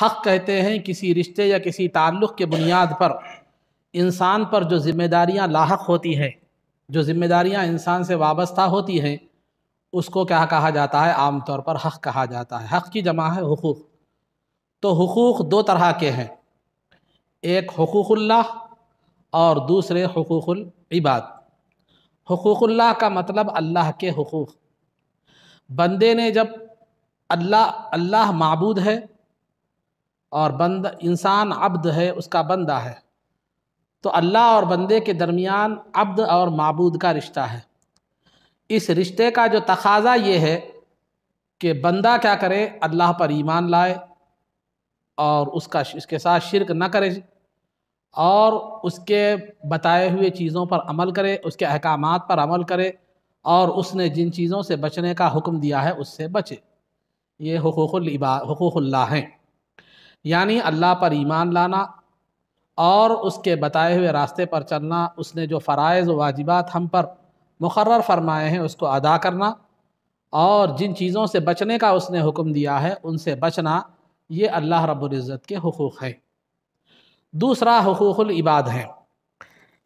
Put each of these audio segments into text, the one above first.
حق کہتے ہیں کسی رشتے یا کسی تعلق کے بنیاد پر انسان پر جو ذمہ داریاں لاحق ہوتی ہیں، جو ذمہ داریاں انسان سے وابستہ ہوتی ہیں، اس کو کیا کہا جاتا ہے؟ عام طور پر حق کہا جاتا ہے۔ حق کی جمع ہے حقوق۔ تو حقوق دو طرح کے ہیں، ایک حقوق اللہ اور دوسرے حقوق العباد۔ حقوق اللہ کا مطلب اللہ کے حقوق۔ بندے نے جب اللہ معبود ہے اور انسان عبد ہے، اس کا بندہ ہے، تو اللہ اور بندے کے درمیان عبد اور معبود کا رشتہ ہے۔ اس رشتے کا جو تقاضا یہ ہے کہ بندہ کیا کرے؟ اللہ پر ایمان لائے اور اس کے ساتھ شرک نہ کرے اور اس کے بتائے ہوئے چیزوں پر عمل کرے، اس کے احکامات پر عمل کرے اور اس نے جن چیزوں سے بچنے کا حکم دیا ہے اس سے بچے۔ یہ حقوق اللہ ہیں، یعنی اللہ پر ایمان لانا اور اس کے بتائے ہوئے راستے پر چلنا، اس نے جو فرائض و واجبات ہم پر مقرر فرمائے ہیں اس کو ادا کرنا، اور جن چیزوں سے بچنے کا اس نے حکم دیا ہے ان سے بچنا، یہ اللہ رب العزت کے حقوق ہیں۔ دوسرا حقوق العباد ہیں۔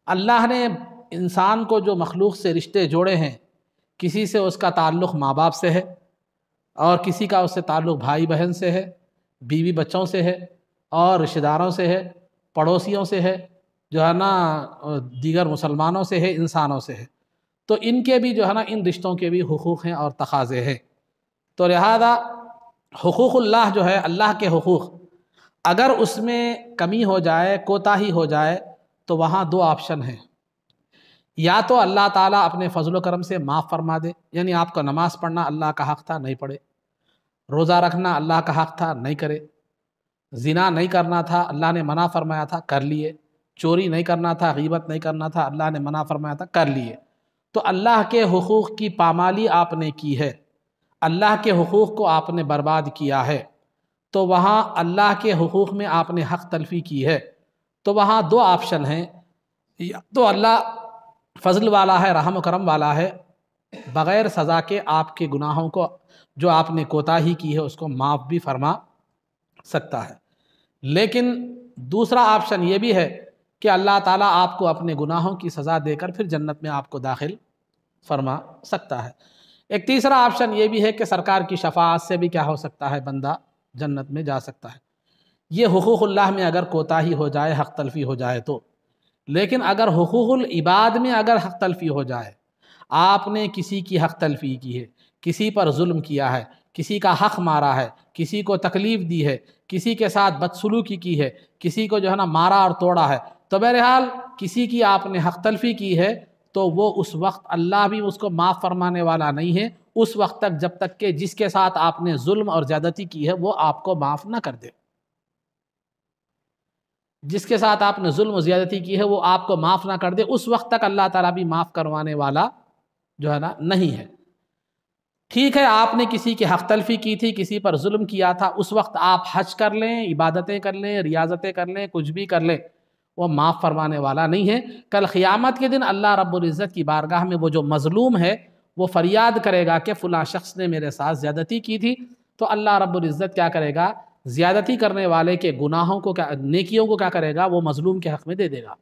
اللہ نے انسان کو جو مخلوق سے رشتے جوڑے ہیں، کسی سے اس کا تعلق ماں باپ سے ہے اور کسی کا اس سے تعلق بھائی بہن سے ہے، بیوی بچوں سے ہے اور رشتہ داروں سے ہے، پڑوسیوں سے ہے، جو ہے نا دیگر مسلمانوں سے ہے، انسانوں سے ہے، تو ان کے بھی جو ہے نا ان رشتوں کے بھی حقوق ہیں اور تقاضے ہیں۔ تو لہذا حقوق اللہ جو ہے، اللہ کے حقوق، اگر اس میں کمی ہو جائے، کوتاہی ہو جائے، تو وہاں دو آپشن ہیں۔ یا تو اللہ تعالیٰ اپنے فضل و کرم سے معاف فرما دے، یعنی آپ کو نماز پڑھنا اللہ کا حق تھا نہیں پڑھے، روزہ رکھنا اللہ کا حق تھا نہیں کرے، زنا نہیں کرنا تھا اللہ نے منع فرمایا تھا کر لیے، چوری نہیں کرنا تھا، غیبت نہیں کرنا تھا اللہ نے منع فرمایا تھا کر لیے۔ تو اللہ کے حقوق کی پامالی آپ نے کی ہے، اللہ کے حقوق کو آپ نے برباد کیا ہے، تو وہاں اللہ کے حقوق میں آپ نے حق تلفی کی ہے۔ تو وہاں دو آپشن ہیں، یا تو اللہ فضل والا ہے، رحم و کرم والا ہے، بغیر سزا کے آپ کے گناہوں کو جو آپ نے کوتاہی کی ہے اس کو معاف بھی فرما سکتا ہے، لیکن دوسرا آپشن یہ بھی ہے کہ اللہ تعالیٰ آپ کو اپنے گناہوں کی سزا دے کر پھر جنت میں آپ کو داخل فرما سکتا ہے۔ ایک تیسرا آپشن یہ بھی ہے کہ سرکار کی شفاعت سے بھی کیا ہو سکتا ہے؟ بندہ جنت میں جا سکتا ہے۔ یہ حقوق اللہ میں اگر کوتاہی ہو جائے، حق تلفی ہو جائے تو۔ لیکن اگر حقوق العباد میں اگر حق تلفی ہو جائے، آپ نے کسی کی حق تلفی کی ہے، کسی پر ظلم کیا ہے، کسی کا حق مارا ہے، کسی کو تکلیف دی ہے، کسی کے ساتھ بدسلوکی کی ہے، کسی کو جو ہے نا مارا اور توڑا ہے، تو بہرحال کسی کی آپ نے حق تلفی کی ہے، تو وہ اس وقت اللہ بھی اس کو معاف فرمانے والا نہیں ہے اس وقت تک جب تک کہ جس کے ساتھ آپ نے ظلم اور زیادتی کی ہے وہ آپ کو معاف نہ کر دے۔ جس کے ساتھ آپ نے ظلم و زیادتی کی ہے وہ آپ کو معاف نہ کر دے، اس وقت تک اللہ تعالیٰ بھی معاف کروانے والا جو ہے نا نہیں ہے۔ ٹھیک ہے، آپ نے کسی کی حق تلفی کی تھی، کسی پر ظلم کیا تھا، اس وقت آپ حج کر لیں، عبادتیں کر لیں، ریاضتیں کر لیں، کچھ بھی کر لیں، وہ معاف فرمانے والا نہیں ہے۔ کل قیامت کے دن اللہ رب العزت کی بارگاہ میں وہ جو مظلوم ہے وہ فریاد کرے گا کہ فلاں شخص نے میرے ساتھ زیادتی کی تھی، تو اللہ رب العزت کیا کرے گا؟ زیادتی کرنے والے کے گناہوں کو نیکیوں کو کیا کرے گا؟ وہ مظلوم کے حق میں دے دے گا۔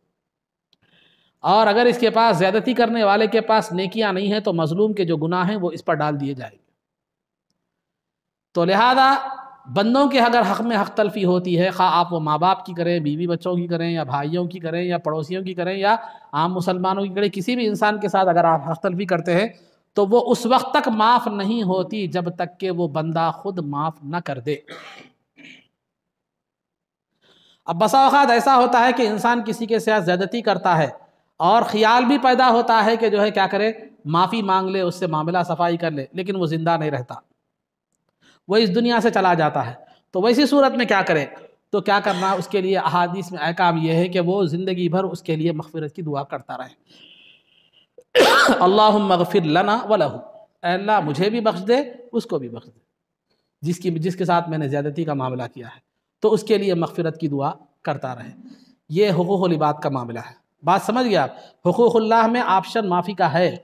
اور اگر اس کے پاس زیادتی کرنے والے کے پاس نیکیاں نہیں ہیں تو مظلوم کے جو گناہ ہیں وہ اس پر ڈال دیے جائیں گے۔ تو لہذا بندوں کے اگر حق میں حق تلفی ہوتی ہے، خواہ آپ وہ ماں باپ کی کریں، بیوی بچوں کی کریں، یا بھائیوں کی کریں، یا پڑوسیوں کی کریں، یا عام مسلمانوں کی کریں، کسی بھی انسان کے ساتھ اگر آپ حق تلفی کرتے ہیں تو وہ اس وقت تک معاف نہیں ہوتی جب تک کہ وہ بندہ خود معاف نہ کر دے۔ اب بسا اوقات ایسا ہوتا ہے کہ انسان کسی کے ساتھ زیادتی کرتا ہے اور خیال بھی پیدا ہوتا ہے کہ جو ہے کیا کرے؟ معافی مانگ لے، اس سے معاملہ صفائی کر لے، لیکن وہ زندہ نہیں رہتا، وہ اس دنیا سے چلا جاتا ہے۔ تو ویسی صورت میں کیا کرے؟ تو کیا کرنا؟ اس کے لیے احادیث میں احکام یہ ہے کہ وہ زندگی بھر اس کے لیے مغفرت کی دعا کرتا رہے۔ اللہم اغفر لنا ولہ، اے اللہ مجھے بھی بخش دے، اس کو بھی بخش دے، جس کے ساتھ میں نے زیادتی کا معاملہ کیا ہے، تو اس کے لیے مغفرت کی دعا کرتا رہے۔ یہ حقوق العباد کا معاملہ ہے۔ بات سمجھ گیا آپ؟ حقوق اللہ میں آپشن معافی کا ہے،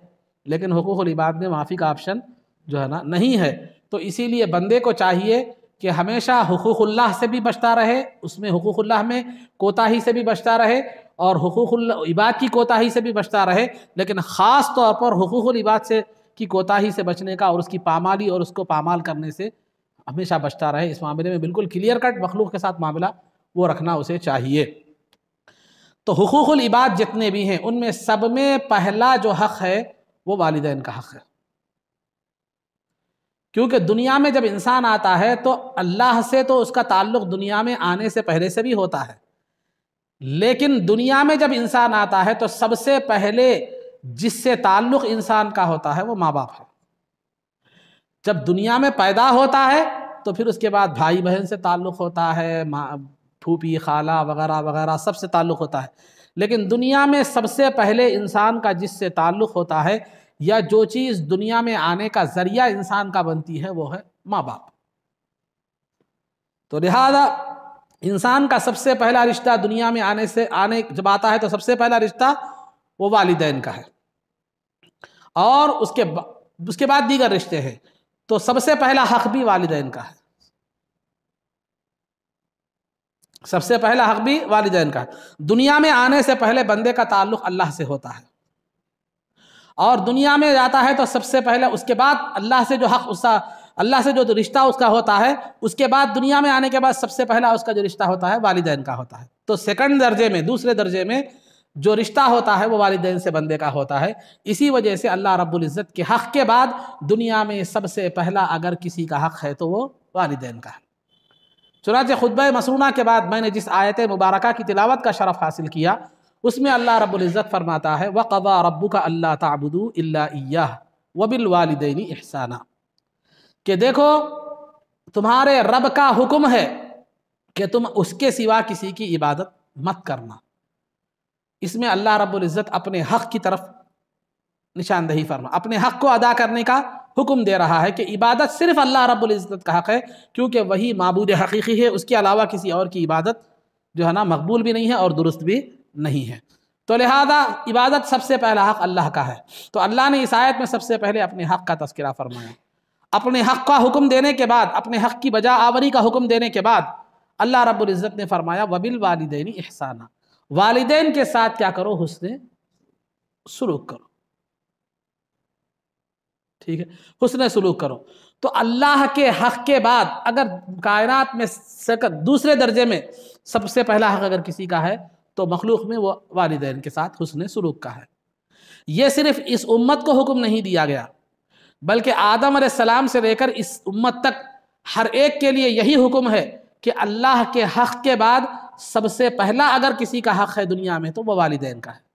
لیکن حقوق العباد میں معافی کا آپشن جو ہے نا نہیں ہے۔ تو اسی لیے بندے کو چاہیے کہ ہمیشہ حقوق اللہ سے بھی بچتا رہے، اس میں حقوق اللہ میں کوتاہی سے بھی بچتا رہے، اور حقوق العباد کی کوتاہی سے بھی بچتا رہے، لیکن خاص طور پر حقوق العباد سے کی کوتاہی سے بچنے کا اور اس کی پامالی اور اس کو پامال کرنے سے ہمیشہ بچتا رہے۔ اس معاملے میں بالکل کلیئر کٹ مخلوق کے ساتھ معاملہ وہ رکھنا اسے چاہیے۔ تو حقوق العباد جتنے بھی ہیں ان میں سب میں پہلا جو حق ہے وہ والدین کا حق ہے، کیونکہ دنیا میں جب انسان آتا ہے تو اللہ سے تو اس کا تعلق دنیا میں آنے سے پہلے سے بھی ہوتا ہے، لیکن دنیا میں جب انسان آتا ہے تو سب سے پہلے جس سے تعلق انسان کا ہوتا ہے وہ ماں باپ ہے۔ جب دنیا میں پیدا ہوتا ہے تو پھر اس کے بعد بھائی بہن سے تعلق ہوتا ہے، پھوپھی خالہ وغیرہ وغیرہ سب سے تعلق ہوتا ہے، لیکن دنیا میں سب سے پہلے انسان کا جس سے تعلق ہوتا ہے یا جو چیز دنیا میں آنے کا ذریعہ انسان کا بنتی ہے وہ ہے ماں باپ۔ تو لہذا انسان کا سب سے پہلا رشتہ دنیا میں آنے جب آتا ہے تو سب سے پہلا رشتہ وہ والدین کا ہے، اور اس کے بعد دیگر رشتے ہیں، تو سب سے پہلا حق بھی والدین کا ہے، سب سے پہلا حق بھی والدین کا ہے۔ دنیا میں آنے سے پہلے بندے کا تعلق اللہ سے ہوتا ہے، اور دنیا میں جاتا ہے تو سب سے پہلے اس کے بعد اللہ سے جو حق اللہ سے جو رشتہ اس کا ہوتا ہے، اس کے بعد دنیا میں آنے کے بعد سب سے پہلا اس کا جو رشتہ ہوتا ہے والدین کا ہوتا ہے۔ تو سیکنڈ درجے میں، دوسرے درجے میں جو رشتہ ہوتا ہے وہ والدین سے بندے کا ہوتا ہے۔ اسی وجہ سے اللہ رب العزت کے حق کے بعد دنیا میں سب سے پہلا اگر کسی کا حق ہے تو وہ والدین کا ہے۔ چنانچہ خطبہ مسنونہ کے بعد میں نے جس آیت مبارکہ کی تلاوت کا شرف حاصل کیا، اس میں اللہ رب العزت فرماتا ہے وَقَضَىٰ رَبُّكَ أَلَّا تَعْبُدُوا إِلَّا إِيَّاهُ وَبِالْوَالِدَيْنِ إِحْسَانًا، کہ دیکھو تمہارے رب کا حکم ہے کہ تم اس کے سوا کسی کی عبادت مت کرنا۔ اس میں اللہ رب العزت اپنے حق کی طرف نشاندہی فرما، اپنے حق کو ادا کرنے کا حکم دے رہا ہے کہ عبادت صرف اللہ رب العزت کا حق ہے، کیونکہ وہی معبود حقیقی ہے، اس کے علاوہ کسی اور کی عبادت جو ہے نا مقبول بھی نہیں ہے اور درست بھی نہیں ہے۔ تو لہذا عبادت سب سے پہلا حق اللہ کا ہے۔ تو اللہ نے اس آیت میں سب سے پہلے اپنے حق کا تذکرہ فرمایا، اپنے حق کا حکم دینے کے بعد، اپنے حق کی بجا آوری کا حکم دینے کے بعد اللہ رب العزت نے فرمایا وَبِالْوَالِدَيْنِ إِحْسَانًا، والدین کے ساتھ کیا کرو؟ حسن سلوک کرو، ٹھیک ہے، حسن سلوک کرو۔ تو اللہ کے حق کے بعد اگر کائنات میں دوسرے درجے میں سب سے پہلا حق اگر کسی کا ہے تو مخلوق میں وہ والدین کے ساتھ حسن سلوک کا ہے۔ یہ صرف اس امت کو حکم نہیں دیا گیا، بلکہ آدم علیہ السلام سے لے کر اس امت تک ہر ایک کے لیے یہی حکم ہے کہ اللہ کے حق کے بعد سب سے پہلا اگر کسی کا حق ہے دنیا میں تو وہ والدین کا ہے۔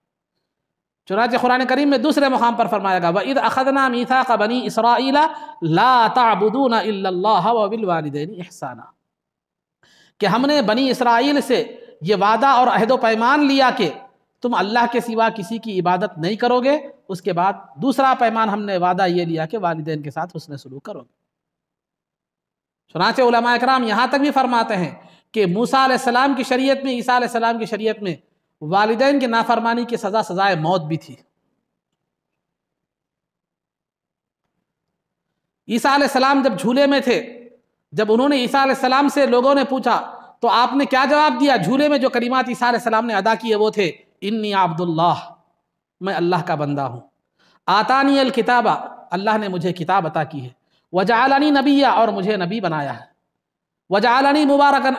چنانچہ قرآن کریم میں دوسرے مقام پر فرمایا گا وَإِذْ أَخَذْنَا مِيثَاقَ بَنِي إِسْرَائِيلَ لَا تَعْبُدُونَ إِلَّا اللَّهَ وَبِالْوَالِدَيْنِ إِحْسَانًا، کہ ہم نے بنی اسرائیل سے یہ وعدہ اور عہد و پیمان لیا کہ تم اللہ کے سوا کسی کی عبادت نہیں کرو گے، اس کے بعد دوسرا پیمان ہم نے وعدہ یہ لیا کہ والدین کے ساتھ حسن سلوک کرو گے۔ چنانچہ علماء اکرام یہاں تک بھی فرماتے ہیں کہ موسیٰ علیہ السلام کی شریعت میں، عیسیٰ علیہ السلام کی شریعت میں والدین کی نافرمانی کی سزا سزائے موت بھی تھی۔ عیسیٰ علیہ السلام جب جھولے میں تھے، جب انہوں نے عیسیٰ علیہ السلام سے لوگوں نے پوچھا تو آپ نے کیا جواب دیا؟ جھولے میں جو کلمات عیسیٰ علیہ السلام نے ادا کیے وہ تھے انی عبد اللہ، میں اللہ کا بندہ ہوں، آتانی الکتاب، اللہ نے مجھے کتاب عطا کی ہے، وجعلنی نبیا، اور مجھے نبی بنایا ہے، وجعلنی مبارکن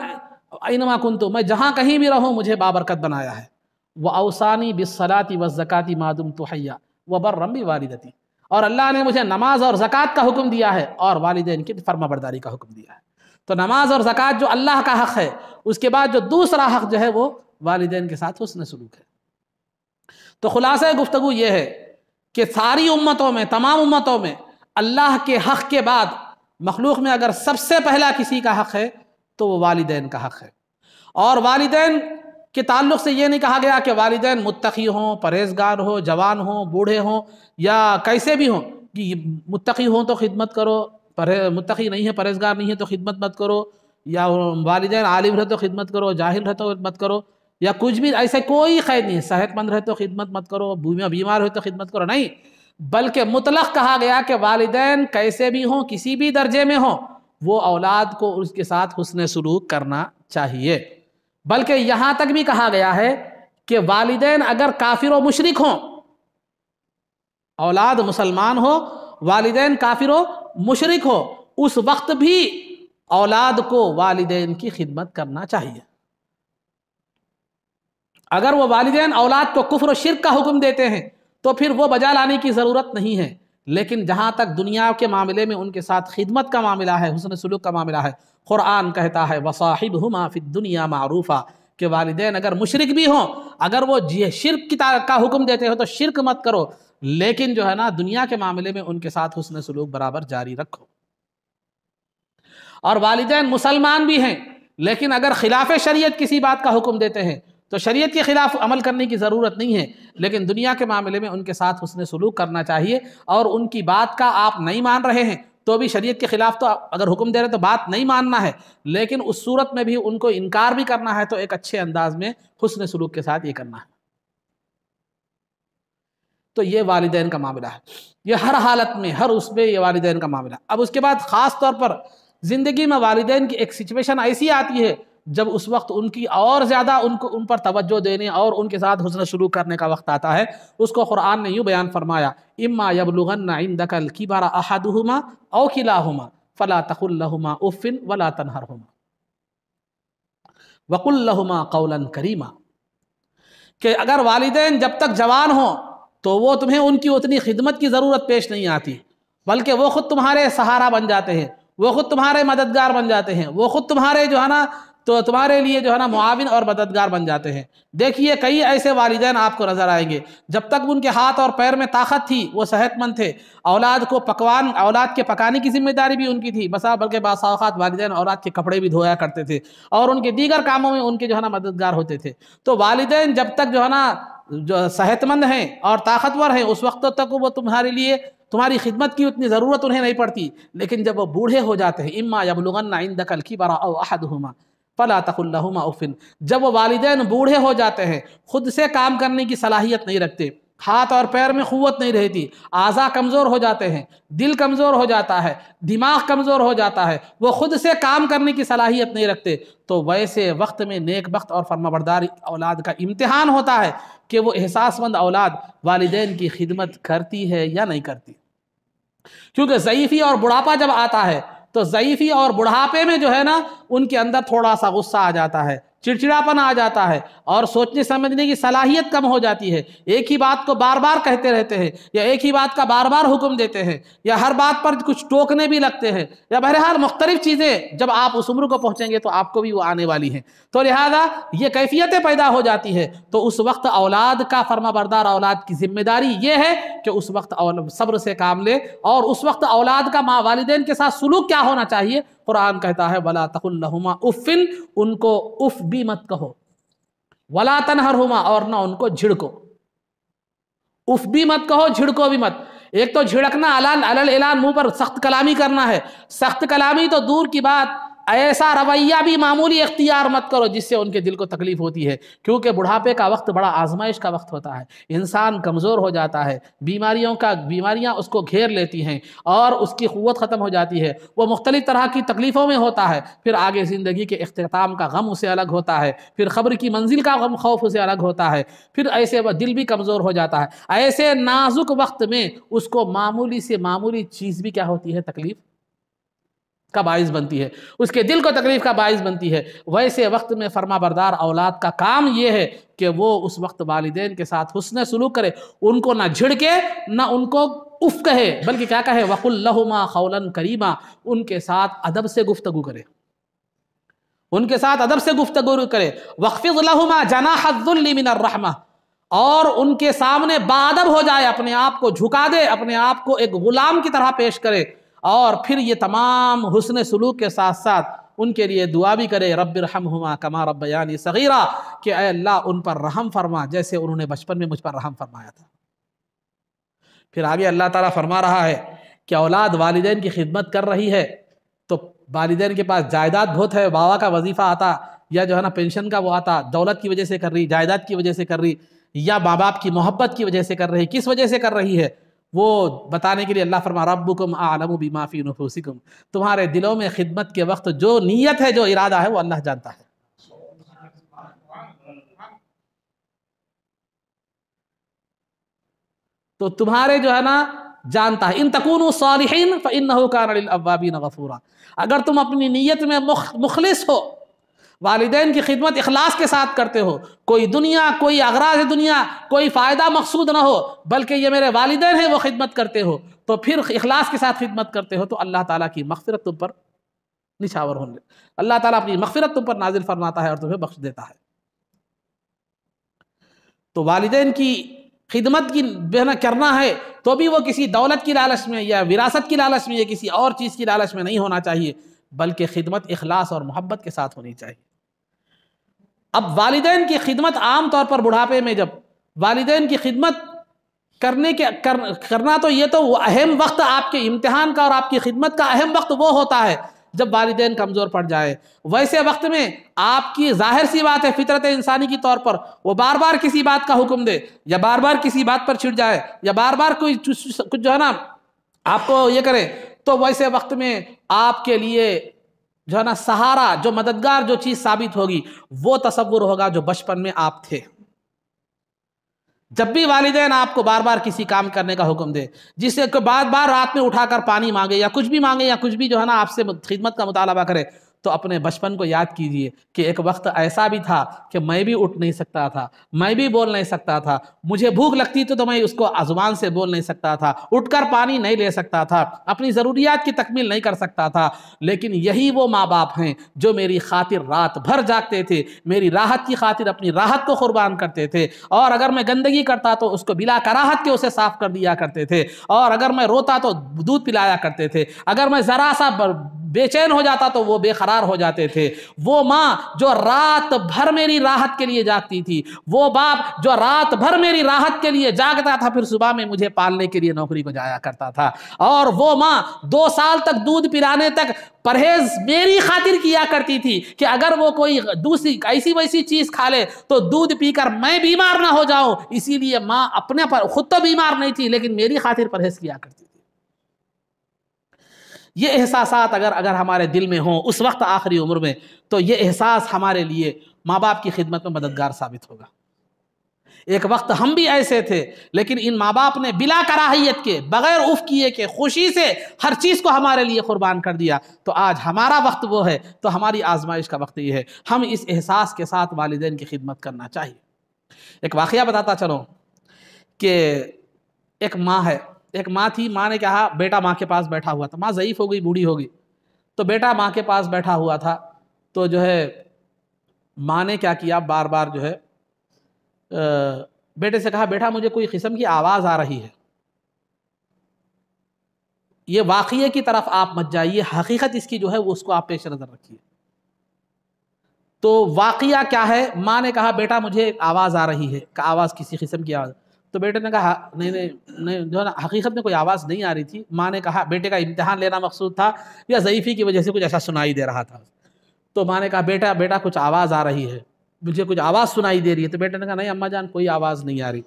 اینما کنت، میں جہاں کہیں بھی رہوں مجھے بابرکت بنایا ہے، واوصانی بالصلاۃ والزکاۃ ما دمت حیا وبرا بوالدتی، اور اللہ نے مجھے نماز اور زکوٰۃ کا حکم دیا ہے اور والدین کی فرما برداری کا حکم دیا ہے۔ تو نماز اور زکوٰۃ جو اللہ کا حق ہے، اس کے بعد جو دوسرا حق جو ہے وہ والدین کے ساتھ حسن سلوک ہے۔ تو خلاصہ گفتگو یہ ہے کہ ساری امتوں میں، تمام امتوں میں اللہ کے حق کے بعد مخلوق میں اگر سب سے پہلا کسی کا حق ہے تو وہ والدین کا حق ہے۔ اور والدین کے تعلق سے یہ نہیں کہا گیا کہ والدین متقی ہوں، پرہیزگار ہوں، جوان ہوں، بوڑھے ہوں یا کیسے بھی ہوں، کہ متقی ہوں تو خدمت کرو، متقی نہیں ہے، پرہیزگار نہیں ہے تو خدمت مت کرو، یا والدین عالم رہے تو خدمت کرو، جاہل رہے تو مت کرو، یا کچھ بھی ایسے کوئی قید نہیں ہے، صحت مند رہے تو خدمت مت کرو، بیمار ہوئے تو خدمت کرو، نہیں، بلکہ مطلق کہا گیا کہ والدین کیسے بھی ہوں، کسی بھی درجے میں ہوں، وہ اولاد کو اس کے ساتھ حسن سلوک کرنا چاہیے۔ بلکہ یہاں تک بھی کہا گیا ہے کہ والدین اگر کافر و مشرک ہوں، اولاد مسلمان ہو، والدین کافر و مشرک ہو، اس وقت بھی اولاد کو والدین کی خدمت کرنا چاہیے۔ اگر وہ والدین اولاد کو کفر و شرک کا حکم دیتے ہیں تو پھر وہ بجا لانے کی ضرورت نہیں ہے، لیکن جہاں تک دنیا کے معاملے میں ان کے ساتھ خدمت کا معاملہ ہے، حسن سلوک کا معاملہ ہے، قرآن کہتا ہے وَصَاحِبْهُمَا فِي الدُّنْيَا مَعْرُوفًا کہ والدین اگر مشرک بھی ہوں، اگر وہ شرک کا حکم دیتے ہو تو شرک مت کرو، لیکن جو ہے نا دنیا کے معاملے میں ان کے ساتھ حسن سلوک برابر جاری رکھو۔ اور والدین مسلمان بھی ہیں، لیکن اگر خلاف شریعت کسی بات کا حکم دیتے ہیں تو شریعت کے خلاف عمل کرنے کی ضرورت نہیں ہے، لیکن دنیا کے معاملے میں ان کے ساتھ حسن سلوک کرنا چاہیے، اور ان کی بات کا آپ نہیں مان رہے ہیں تو بھی شریعت کے خلاف تو اگر حکم دے رہے تو بات نہیں ماننا ہے، لیکن اس صورت میں بھی ان کو انکار بھی کرنا ہے تو ایک اچھے انداز میں حسن سلوک کے ساتھ یہ کرنا ہے۔ تو یہ والدین کا معاملہ ہے، یہ ہر حالت میں ہر اس میں یہ والدین کا معاملہ ہے۔ اب اس کے بعد خاص طور پر زندگی میں والدین کی ایک سچویشن ایسی آتی ہے جب اس وقت ان کی اور زیادہ ان پر توجہ دینے اور ان کے ساتھ حسن سلوک کرنے کا وقت آتا ہے۔ اس کو قرآن نے یوں بیان فرمایا اما یبلغن عندک الکبر احدہما او کلاہما فلا تقل لہما اف ولا تنہرہما وقل لہما قولا کریما، کہ اگر والدین جب تک جوان ہوں تو وہ تمہیں ان کی اتنی خدمت کی ضرورت پیش نہیں آتی، بلکہ وہ خود تمہارے سہارا بن جاتے ہیں، وہ خود تمہارے مددگار بن جاتے ہیں، وہ خود تمہارے جو ہے نا تو تمہارے لیے جو ہے نا معاون اور مددگار بن جاتے ہیں۔ دیکھیے کئی ایسے والدین آپ کو نظر آئیں گے جب تک ان کے ہاتھ اور پیر میں طاقت تھی وہ صحت مند تھے، اولاد کے پکانے کی ذمہ داری بھی ان کی تھی، بلکہ بعض اوقات والدین اولاد کے کپڑے بھی دھویا کرتے تھے اور ان کے دیگر کاموں میں ان کے جو ہے نا مددگار ہوتے تھے۔ تو والدین جب تک جو ہے نا جو صحت مند ہیں اور طاقتور ہیں اس وقت تک وہ تمہاری خدمت کی اتنی ضرورت انہیں نہیں پڑتی، لیکن جب وہ بوڑھے ہو جاتے ہیں اما یبلغن عندک الکبر او احدہما فلا تقل لہما اف، جب وہ والدین بوڑھے ہو جاتے ہیں، خود سے کام کرنے کی صلاحیت نہیں رکھتے، ہاتھ اور پیر میں قوت نہیں رہتی، اعضاء کمزور ہو جاتے ہیں، دل کمزور ہو جاتا ہے، دماغ کمزور ہو جاتا ہے، وہ خود سے کام کرنے کی صلاحیت نہیں رکھتے، تو ویسے وقت میں نیک بخت اور فرمانبردار اولاد کا امتحان ہوتا ہے کہ وہ احساس مند اولاد والدین کی خدمت کرتی ہے یا نہیں کرتی۔ کیونکہ ضعیفی اور بڑھاپا جب آتا ہے تو ضعیفی اور بڑھاپے میں جو ہے نا ان کے اندر تھوڑا سا غصہ آ جاتا ہے، چڑچڑاپن آ جاتا ہے اور سوچنے سمجھنے کی صلاحیت کم ہو جاتی ہے، ایک ہی بات کو بار بار کہتے رہتے ہیں یا ایک ہی بات کا بار بار حکم دیتے ہیں یا ہر بات پر کچھ ٹوکنے بھی لگتے ہیں، یا بہرحال مختلف چیزیں جب آپ اس عمر کو پہنچیں گے تو آپ کو بھی وہ آنے والی ہیں، تو لہذا یہ کیفیتیں پیدا ہو جاتی ہے۔ تو اس وقت اولاد کا فرما بردار اولاد کی ذمہ داری یہ ہے کہ اس وقت صبر سے کام لے، اور اس وقت اولاد کا والدین کے ساتھ سلوک کیا ہونا چاہیے؟ قرآن کہتا ہے وَلَا تَقُلْ لَهُمَا اُفٍّ، ان کو اف بھی مت کہو، وَلَا تَنْهَرْهُمَا، اور نہ ان کو جھڑکو، اف بھی مت کہو، جھڑکو بھی مت۔ ایک تو جھڑکنا علل اعلان منہ پر سخت کلامی کرنا ہے، سخت کلامی تو دور کی بات، ایسا رویہ بھی معمولی اختیار مت کرو جس سے ان کے دل کو تکلیف ہوتی ہے، کیونکہ بڑھاپے کا وقت بڑا آزمائش کا وقت ہوتا ہے، انسان کمزور ہو جاتا ہے، بیماریاں اس کو گھیر لیتی ہیں اور اس کی قوت ختم ہو جاتی ہے، وہ مختلف طرح کی تکلیفوں میں ہوتا ہے، پھر آگے زندگی کے اختتام کا غم اسے الگ ہوتا ہے، پھر قبر کی منزل کا غم خوف اسے الگ ہوتا ہے، پھر ایسے وہ دل بھی کمزور ہو جاتا ہے۔ ایسے نازک وقت میں اس کو معمولی سے معمولی چیز بھی کیا ہوتی ہے؟ تکلیف کا باعث بنتی ہے، اس کے دل کو تکلیف کا باعث بنتی ہے۔ ویسے وقت میں فرما بردار اولاد کا کام یہ ہے کہ وہ اس وقت والدین کے ساتھ حسن سلوک کرے، ان کو نہ جھڑکے نہ ان کو اف کہے، بلکہ کیا کہے؟ وَقُلْ لَهُمَا قَوْلًا كَرِيمًا، ان کے ساتھ ادب سے گفتگو کرے، ان کے ساتھ ادب سے گفتگو کرے۔ وَاخْفِضْ لَهُمَا جَنَاحَ الذُّلِّ مِنَ الرَّحْمَةِ، اور ان کے سامنے باادب ہو جائے، اپنے آپ کو جھکا دے، اپنے آپ کو ایک غلام کی طرح پیش کرے، اور پھر یہ تمام حسن سلوک کے ساتھ ساتھ ان کے لیے دعا بھی کرے، رب ارحمہما کما ربیانی صغیرا، کہ اے اللہ ان پر رحم فرما جیسے انہوں نے بچپن میں مجھ پر رحم فرمایا تھا۔ پھر آگے اللہ تعالیٰ فرما رہا ہے کہ اولاد والدین کی خدمت کر رہی ہے تو والدین کے پاس جائیداد بہت ہے، بابا کا وظیفہ آتا یا جو ہے نا پینشن کا وہ آتا، دولت کی وجہ سے کر رہی، جائیداد کی وجہ سے کر رہی، یا ماں باپ کی محبت کی وجہ سے کر رہی، کس وجہ سے کر رہی ہے؟ وہ بتانے کے لیے اللہ فرما ربکم اعلم بما فی نفوسکم، تمہارے دلوں میں خدمت کے وقت جو نیت ہے، جو ارادہ ہے، وہ اللہ جانتا ہے۔ تو تمہارے جو ہے نا جانتا ہے، ان تکونوا صالحین فانہ کان للاوابین غفورا، اگر تم اپنی نیت میں مخلص ہو، والدین کی خدمت اخلاص کے ساتھ کرتے ہو، کوئی دنیا، کوئی اغراض دنیا، کوئی فائدہ مقصود نہ ہو، بلکہ یہ میرے والدین ہیں وہ خدمت کرتے ہو، تو پھر اخلاص کے ساتھ خدمت کرتے ہو، تو اللہ تعالیٰ کی مغفرت تم پر نچھاور ہوں گے، اللہ تعالیٰ اپنی مغفرت تم پر نازل فرماتا ہے اور تمہیں بخش دیتا ہے۔ تو والدین کی خدمت کی بہنا کرنا ہے تو بھی وہ کسی دولت کی لالچ میں یا وراثت کی لالچ میں یا کسی اور چیز کی لالچ میں نہیں ہونا چاہیے، بلکہ خدمت اخلاص اور محبت کے ساتھ ہونی چاہیے۔ اب والدین کی خدمت عام طور پر بڑھاپے میں جب والدین کی خدمت کرنا تو یہ تو اہم وقت آپ کے امتحان کا اور آپ کی خدمت کا اہم وقت وہ ہوتا ہے جب والدین کمزور پڑ جائے۔ ویسے وقت میں آپ کی ظاہر سی بات ہے، فطرت انسانی کی طور پر وہ بار بار کسی بات کا حکم دے یا بار بار کسی بات پر چھڑ جائے یا بار بار کوئی کچھ جو ہے نا آپ کو یہ کرے، تو ویسے وقت میں آپ کے لیے جو ہے نا سہارا، جو مددگار جو چیز ثابت ہوگی وہ تصور ہوگا جو بچپن میں آپ تھے۔ جب بھی والدین آپ کو بار بار کسی کام کرنے کا حکم دے، جس سے بار بار رات میں اٹھا کر پانی مانگے یا کچھ بھی مانگے یا کچھ بھی جو ہے نا آپ سے خدمت کا مطالبہ کرے، تو اپنے بچپن کو یاد کیجئے کہ ایک وقت ایسا بھی تھا کہ میں بھی اٹھ نہیں سکتا تھا، میں بھی بول نہیں سکتا تھا، مجھے بھوک لگتی تو میں اس کو زبان سے بول نہیں سکتا تھا، اٹھ کر پانی نہیں لے سکتا تھا، اپنی ضروریات کی تکمیل نہیں کر سکتا تھا، لیکن یہی وہ ماں باپ ہیں جو میری خاطر رات بھر جاگتے تھے، میری راحت کی خاطر اپنی راحت کو قربان کرتے تھے، اور اگر میں گندگی کرتا تو اس کو بلا کراہت کے اسے صاف کر دیا کرتے تھے، اور اگر میں روتا تو دودھ پلایا کرتے تھے، اگر میں ذرا سا بے چین ہو جاتا تو وہ بے قرار ہو جاتے تھے۔ وہ ماں جو رات بھر میری راحت کے لیے جاگتی تھی، وہ باپ جو رات بھر میری راحت کے لیے جاگتا تھا، پھر صبح میں مجھے پالنے کے لیے نوکری کو جایا کرتا تھا، اور وہ ماں 2 سال تک دودھ پلانے تک پرہیز میری خاطر کیا کرتی تھی کہ اگر وہ کوئی دوسری ایسی ویسی چیز کھا لے تو دودھ پی کر میں بیمار نہ ہو جاؤں، اسی لیے ماں اپنے پر خود تو بیمار نہیں تھی لیکن میری خاطر پرہیز کیا کرتی تھی۔ یہ احساسات اگر ہمارے دل میں ہوں اس وقت آخری عمر میں، تو یہ احساس ہمارے لیے ماں باپ کی خدمت میں مددگار ثابت ہوگا۔ ایک وقت ہم بھی ایسے تھے، لیکن ان ماں باپ نے بلا کراہیت کے، بغیر اف کیے کہ خوشی سے ہر چیز کو ہمارے لیے قربان کر دیا، تو آج ہمارا وقت وہ ہے، تو ہماری آزمائش کا وقت یہ ہے، ہم اس احساس کے ساتھ والدین کی خدمت کرنا چاہیے۔ ایک واقعہ بتاتا چلوں کہ ایک ماں ہے، ایک ماں تھی، ماں نے کہا، بیٹا ماں کے پاس بیٹھا ہوا تھا، ماں ضعیف ہو گئی، بوڑھی ہو گئی، تو بیٹا ماں کے پاس بیٹھا ہوا تھا، تو جو ہے ماں نے کیا کیا، بار بار جو ہے بیٹے سے کہا، بیٹا مجھے کوئی قسم کی آواز آ رہی ہے۔ یہ واقعے کی طرف آپ مت جائیے، حقیقت اس کی جو ہے وہ اس کو آپ پیش نظر رکھیے۔ تو واقعہ کیا ہے، ماں نے کہا، بیٹا مجھے آواز آ رہی ہے، کہ آواز کسی قسم کی آواز، تو بیٹے نے کہا نہیں جو ہے نا حقیقت میں کوئی آواز نہیں آ رہی تھی۔ ماں نے کہا، بیٹے کا امتحان لینا مقصود تھا یا ضعیفی کی وجہ سے کچھ ایسا سنائی دے رہا تھا، تو ماں نے کہا، بیٹا کچھ آواز آ رہی ہے، مجھے کچھ آواز سنائی دے رہی ہے، تو بیٹے نے کہا، نہیں اماں جان کوئی آواز نہیں آ رہی۔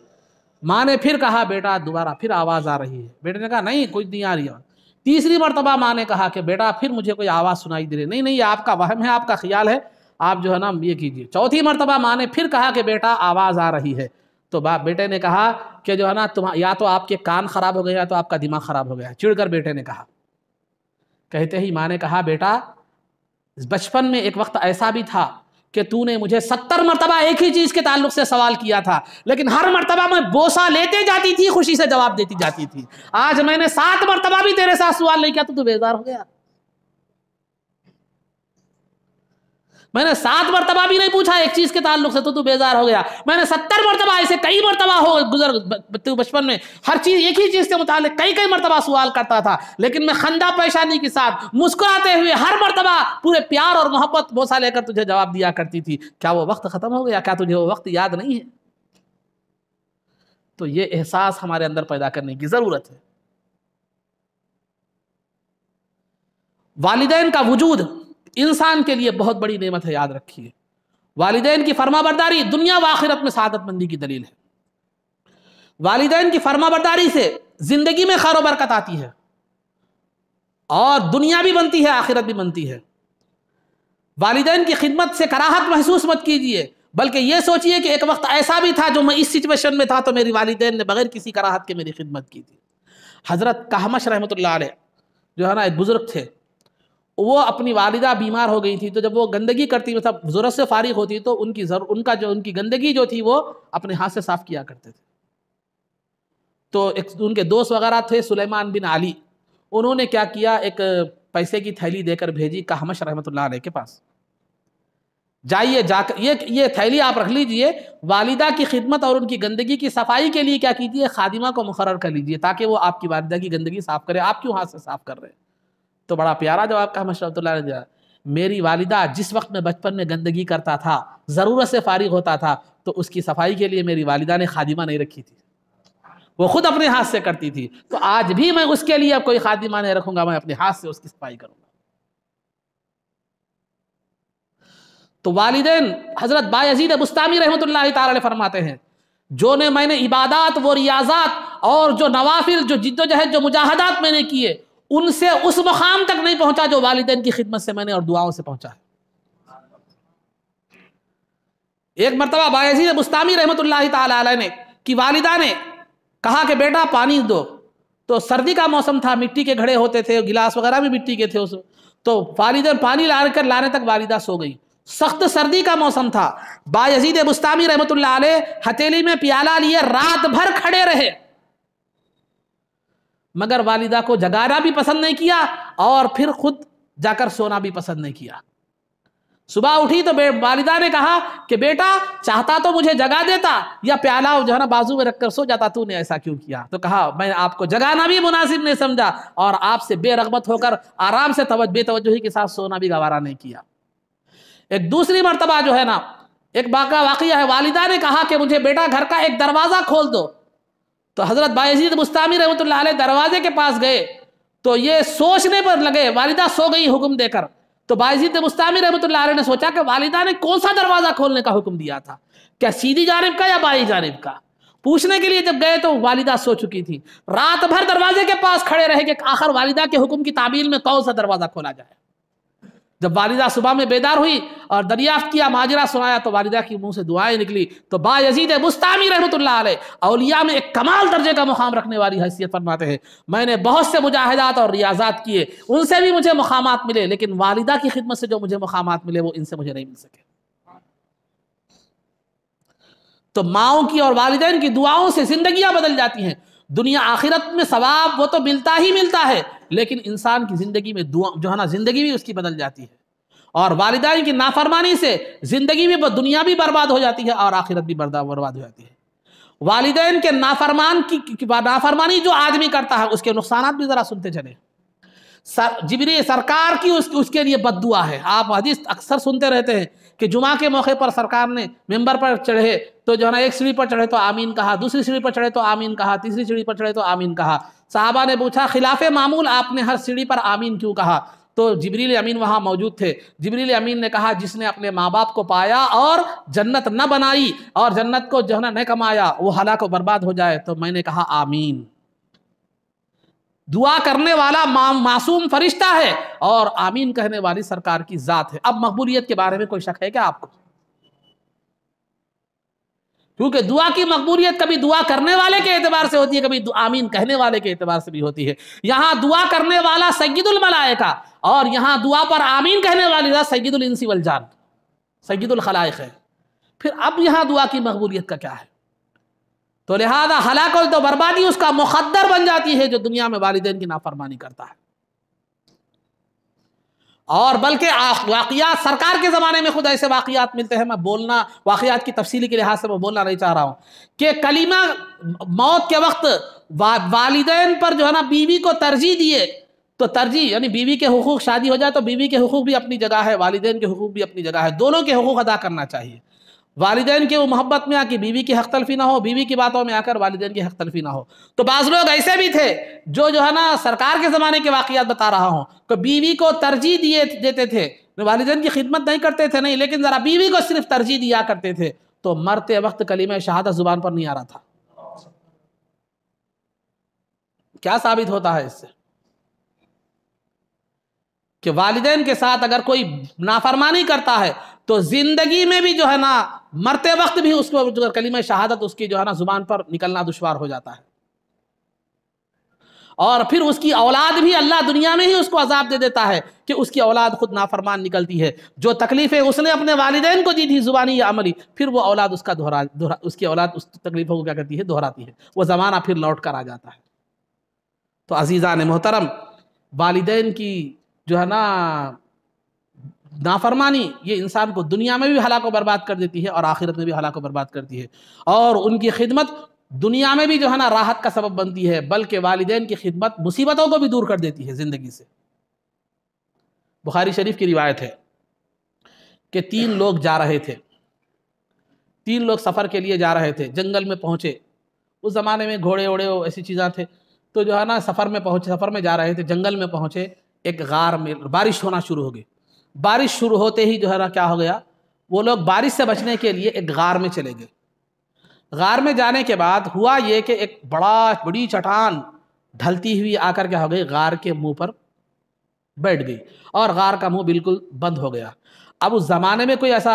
ماں نے پھر کہا، بیٹا دوبارہ پھر آواز آ رہی ہے، بیٹے نے کہا، نہیں کچھ نہیں آ رہی ہے۔ تیسری مرتبہ ماں نے کہا کہ بیٹا پھر مجھے کوئی آواز سنائی دے رہی ہے، نہیں یہ آپ کا وہم ہے، آپ کا خیال ہے، آپ جو ہے نا یہ کیجیے۔ چوتھی مرتبہ ماں نے پھر کہا کہ بیٹا آواز آ رہی ہے، تو بیٹے نے کہا کہ جو ہے نا یا تو آپ کے کان خراب ہو گئے یا تو آپ کا دماغ خراب ہو گیا، چڑ کر بیٹے نے کہا۔ کہتے ہی ماں نے کہا، بیٹا بچپن میں ایک وقت ایسا بھی تھا کہ تو نے مجھے 70 مرتبہ ایک ہی چیز کے تعلق سے سوال کیا تھا، لیکن ہر مرتبہ میں بوسہ لیتے جاتی تھی، خوشی سے جواب دیتی جاتی تھی۔ آج میں نے 7 مرتبہ بھی تیرے ساتھ سوال نہیں کیا تو بیزار ہو گیا؟ میں نے 7 مرتبہ بھی نہیں پوچھا ایک چیز کے تعلق سے تو بیزار ہو گیا؟ میں نے 70 مرتبہ، ایسے کئی مرتبہ تو بچپن میں ہر چیز ایک ہی چیز کے متعلق کئی مرتبہ سوال کرتا تھا، لیکن میں خندہ پیشانی کے ساتھ مسکراتے ہوئے ہر مرتبہ پورے پیار اور محبت بوسہ لے کر تجھے جواب دیا کرتی تھی۔ کیا وہ وقت ختم ہو گیا؟ کیا تجھے وہ وقت یاد نہیں ہے؟ تو یہ احساس ہمارے اندر پیدا کرنے کی ضرورت ہے۔ والدین کا وجود انسان کے لیے بہت بڑی نعمت ہے، یاد رکھیے۔ والدین کی فرما برداری دنیا و آخرت میں سعادت مندی کی دلیل ہے۔ والدین کی فرما برداری سے زندگی میں خیر و برکت آتی ہے اور دنیا بھی بنتی ہے، آخرت بھی بنتی ہے۔ والدین کی خدمت سے کراہت محسوس مت کیجئے، بلکہ یہ سوچئے کہ ایک وقت ایسا بھی تھا جو میں اس سچویشن میں تھا تو میری والدین نے بغیر کسی کراہت کے میری خدمت کی تھی۔ حضرت کہمش رحمۃ اللہ علیہ جو ہے نا ایک بزرگ تھے، وہ اپنی والدہ بیمار ہو گئی تھی، تو جب وہ گندگی کرتی مطلب ضرورت سے فارغ ہوتی تو ان کی گندگی جو تھی وہ اپنے ہاتھ سے صاف کیا کرتے تھے۔ تو ان کے دوست وغیرہ تھے سلیمان بن علی، انہوں نے کیا کیا، ایک پیسے کی تھیلی دے کر بھیجی کہمش رحمۃ اللہ علیہ کے پاس، جائیے جا کر یہ تھیلی آپ رکھ لیجئے، والدہ کی خدمت اور ان کی گندگی کی صفائی کے لیے کیا کیجئے، خادمہ کو مقرر کر لیجئے تاکہ وہ آپ کی والدہ کی گندگی صاف کرے، آپ کیوں ہاتھ سے صاف کر رہے ہیں؟ تو بڑا پیارا جواب کہمش رحمۃ اللہ نے دیا، میری والدہ جس وقت میں بچپن میں گندگی کرتا تھا، ضرورت سے فارغ ہوتا تھا، تو اس کی صفائی کے لیے میری والدہ نے خادمہ نہیں رکھی تھی، وہ خود اپنے ہاتھ سے کرتی تھی، تو آج بھی میں اس کے لیے اب کوئی خادمہ نہیں رکھوں گا، میں اپنے ہاتھ سے اس کی صفائی کروں گا۔ تو والدین، حضرت بایزید بستامی رحمۃ اللہ تعالی علیہ فرماتے ہیں، میں نے عبادات و ریاضات اور جو نوافل، جو جد و جہد، جو مجاہدات میں نے کیے، ان سے اس مقام تک نہیں پہنچا جو والدین کی خدمت سے میں نے اور دعاؤں سے پہنچا ہے۔ ایک مرتبہ بایزید بستامی رحمۃ اللہ تعالی علیہ کی والدہ نے کہا کہ بیٹا پانی دو، تو سردی کا موسم تھا، مٹی کے گھڑے ہوتے تھے، گلاس وغیرہ بھی مٹی کے تھے، تو والدین پانی لانے تک والدہ سو گئی، سخت سردی کا موسم تھا، بایزید بستامی رحمۃ اللہ علیہ ہتھیلی میں پیالہ لیے رات بھر کھڑے رہے، مگر والدہ کو جگانا بھی پسند نہیں کیا اور پھر خود جا کر سونا بھی پسند نہیں کیا۔ صبح اٹھی تو والدہ نے کہا کہ بیٹا چاہتا تو مجھے جگا دیتا یا پیالہ جو ہے نا بازو میں رکھ کر سو جاتا، تو نے ایسا کیوں کیا؟ تو کہا میں آپ کو جگانا بھی مناسب نہیں سمجھا اور آپ سے بے رغبت ہو کر آرام سے بے توجہی کے ساتھ سونا بھی گوارا نہیں کیا۔ ایک دوسری مرتبہ جو ہے نا ایک واقعہ ہے، والدہ نے کہا کہ مجھے بیٹا گھر کا ایک دروازہ کھول دو، تو حضرت بایزید بستامی رحمۃ اللہ علیہ دروازے کے پاس گئے تو یہ سوچنے پر لگے، والدہ سو گئی حکم دے کر، تو بایزید بستامی رحمۃ اللہ علیہ نے سوچا کہ والدہ نے کون سا دروازہ کھولنے کا حکم دیا تھا، کیا سیدھی جانب کا یا بائیں جانب کا؟ پوچھنے کے لیے جب گئے تو والدہ سو چکی تھی، رات بھر دروازے کے پاس کھڑے رہے کہ آخر والدہ کے حکم کی تعمیل میں کون سا دروازہ کھولا جائے۔ جب والدہ صبح میں بیدار ہوئی اور دریافت کیا، ماجرہ سنایا، تو والدہ کی منہ سے دعائیں نکلی، تو بایزید بستامی رحمۃ اللہ علیہ اولیاء میں ایک کمال درجے کا مقام رکھنے والی حیثیت فرماتے ہیں، میں نے بہت سے مجاہدات اور ریاضات کیے، ان سے بھی مجھے مقامات ملے، لیکن والدہ کی خدمت سے جو مجھے مقامات ملے وہ ان سے مجھے نہیں مل سکے۔ تو ماؤں کی اور والدین کی دعاؤں سے زندگیاں بدل جاتی ہیں، دنیا آخرت میں ثواب وہ تو ملتا ہی ملتا ہے، لیکن انسان کی زندگی میں جو ہے نا زندگی بھی اس کی بدل جاتی ہے، اور والدین کی نافرمانی سے زندگی بھی دنیا بھی برباد ہو جاتی ہے اور آخرت بھی برباد ہو جاتی ہے۔ والدین کے نافرمانی جو آدمی کرتا ہے اس کے نقصانات بھی ذرا سنتے چلے۔ جبریل سرکار کی اس کے لیے بد دعا ہے، آپ حدیث اکثر سنتے رہتے ہیں کہ جمعہ کے موقع پر سرکار نے ممبر پر چڑھے تو جو ہے نا ایک سیڑھی پر چڑھے تو آمین کہا، دوسری سیڑھی پر چڑھے تو آمین کہا، تیسری سیڑھی پر چڑھے تو آمین کہا۔ صحابہ نے پوچھا خلاف معمول آپ نے ہر سیڑھی پر آمین کیوں کہا؟ تو جبریل امین وہاں موجود تھے، جبریل امین نے کہا جس نے اپنے ماں باپ کو پایا اور جنت نہ بنائی اور جنت کو جو ہے نا نہ کمایا وہ ہلاک و برباد ہو جائے، تو میں نے کہا آمین۔ دعا کرنے والا معصوم فرشتہ ہے اور آمین کہنے والی سرکار کی ذات ہے۔ اب مقبولیت کے بارے میں کوئی شک ہے کیا آپ کو؟ کیونکہ دعا کی مقبولیت کبھی دعا کرنے والے کے اعتبار سے ہوتی ہے، کبھی آمین کہنے والے کے اعتبار سے بھی ہوتی ہے۔ یہاں دعا کرنے والا سید الملائکہ اور یہاں دعا پر آمین کہنے والی ذات سید الانس والجان، سید الخلائق ہے، پھر اب یہاں دعا کی مقبولیت کا کیا ہے؟ تو لہذا ہلاک و بربادی اس کا مقدر بن جاتی ہے جو دنیا میں والدین کی نافرمانی کرتا ہے۔ اور بلکہ واقعات سرکار کے زمانے میں خود ایسے واقعات ملتے ہیں، میں واقعات کی تفصیلی کے لحاظ سے میں بولنا نہیں چاہ رہا ہوں کہ کلمہ موت کے وقت والدین پر جو ہے نا بیوی کو ترجیح دیے، تو ترجیح یعنی بیوی کے حقوق، شادی ہو جائے تو بیوی کے حقوق بھی اپنی جگہ ہے، والدین کے حقوق بھی اپنی جگہ ہے، دونوں کے حقوق ادا کرنا چاہیے۔ والدین کے وہ محبت میں آ کے بیوی کی حق تلفی نہ ہو، بیوی کی باتوں میں آ کر والدین کی حق تلفی نہ ہو۔ تو بعض لوگ ایسے بھی تھے جو ہے نا سرکار کے زمانے کے واقعات بتا رہا ہوں کہ بیوی کو ترجیح دیتے تھے، والدین کی خدمت نہیں کرتے تھے نہیں، لیکن ذرا بیوی کو صرف ترجیح دیا کرتے تھے، تو مرتے وقت کلمہ شہادت زبان پر نہیں آ رہا تھا۔ کیا ثابت ہوتا ہے اس سے؟ کہ والدین کے ساتھ اگر کوئی نافرمانی کرتا ہے تو زندگی میں بھی جو ہے نا مرتے وقت بھی اس کو جو کلمہ شہادت اس کی جو ہے نا زبان پر نکلنا دشوار ہو جاتا ہے، اور پھر اس کی اولاد بھی اللہ دنیا میں ہی اس کو عذاب دے دیتا ہے کہ اس کی اولاد خود نافرمان نکلتی ہے۔ جو تکلیفیں اس نے اپنے والدین کو دی تھی زبانی یا عملی، پھر وہ اولاد اس کا اس کی اولاد اس تکلیفوں کو کیا کرتی ہے؟ دہراتی ہے، وہ زمانہ پھر لوٹ کر آ جاتا ہے۔ تو عزیزان محترم، والدین کی جو ہے نا نافرمانی یہ انسان کو دنیا میں بھی ہلاک و برباد کر دیتی ہے اور آخرت میں بھی ہلاک و برباد کرتی ہے، اور ان کی خدمت دنیا میں بھی جو ہے نا راحت کا سبب بنتی ہے، بلکہ والدین کی خدمت مصیبتوں کو بھی دور کر دیتی ہے زندگی سے۔ بخاری شریف کی روایت ہے کہ 3 لوگ جا رہے تھے، 3 لوگ سفر کے لیے جا رہے تھے، جنگل میں پہنچے۔ اس زمانے میں گھوڑے اوڑے ایسی چیزاں تھے، تو جو ہے نا سفر میں جا رہے تھے، جنگل میں پہنچے، ایک غار میں بارش ہونا شروع ہو گئی۔ بارش شروع ہوتے ہی جو ہے نا کیا ہو گیا، وہ لوگ بارش سے بچنے کے لیے ایک غار میں چلے گئے۔ غار میں جانے کے بعد ہوا یہ کہ ایک بڑی چٹان ڈھلتی ہوئی آ کر کیا ہو گئی، غار کے منہ پر بیٹھ گئی، اور غار کا منہ بالکل بند ہو گیا۔ اب اس زمانے میں کوئی ایسا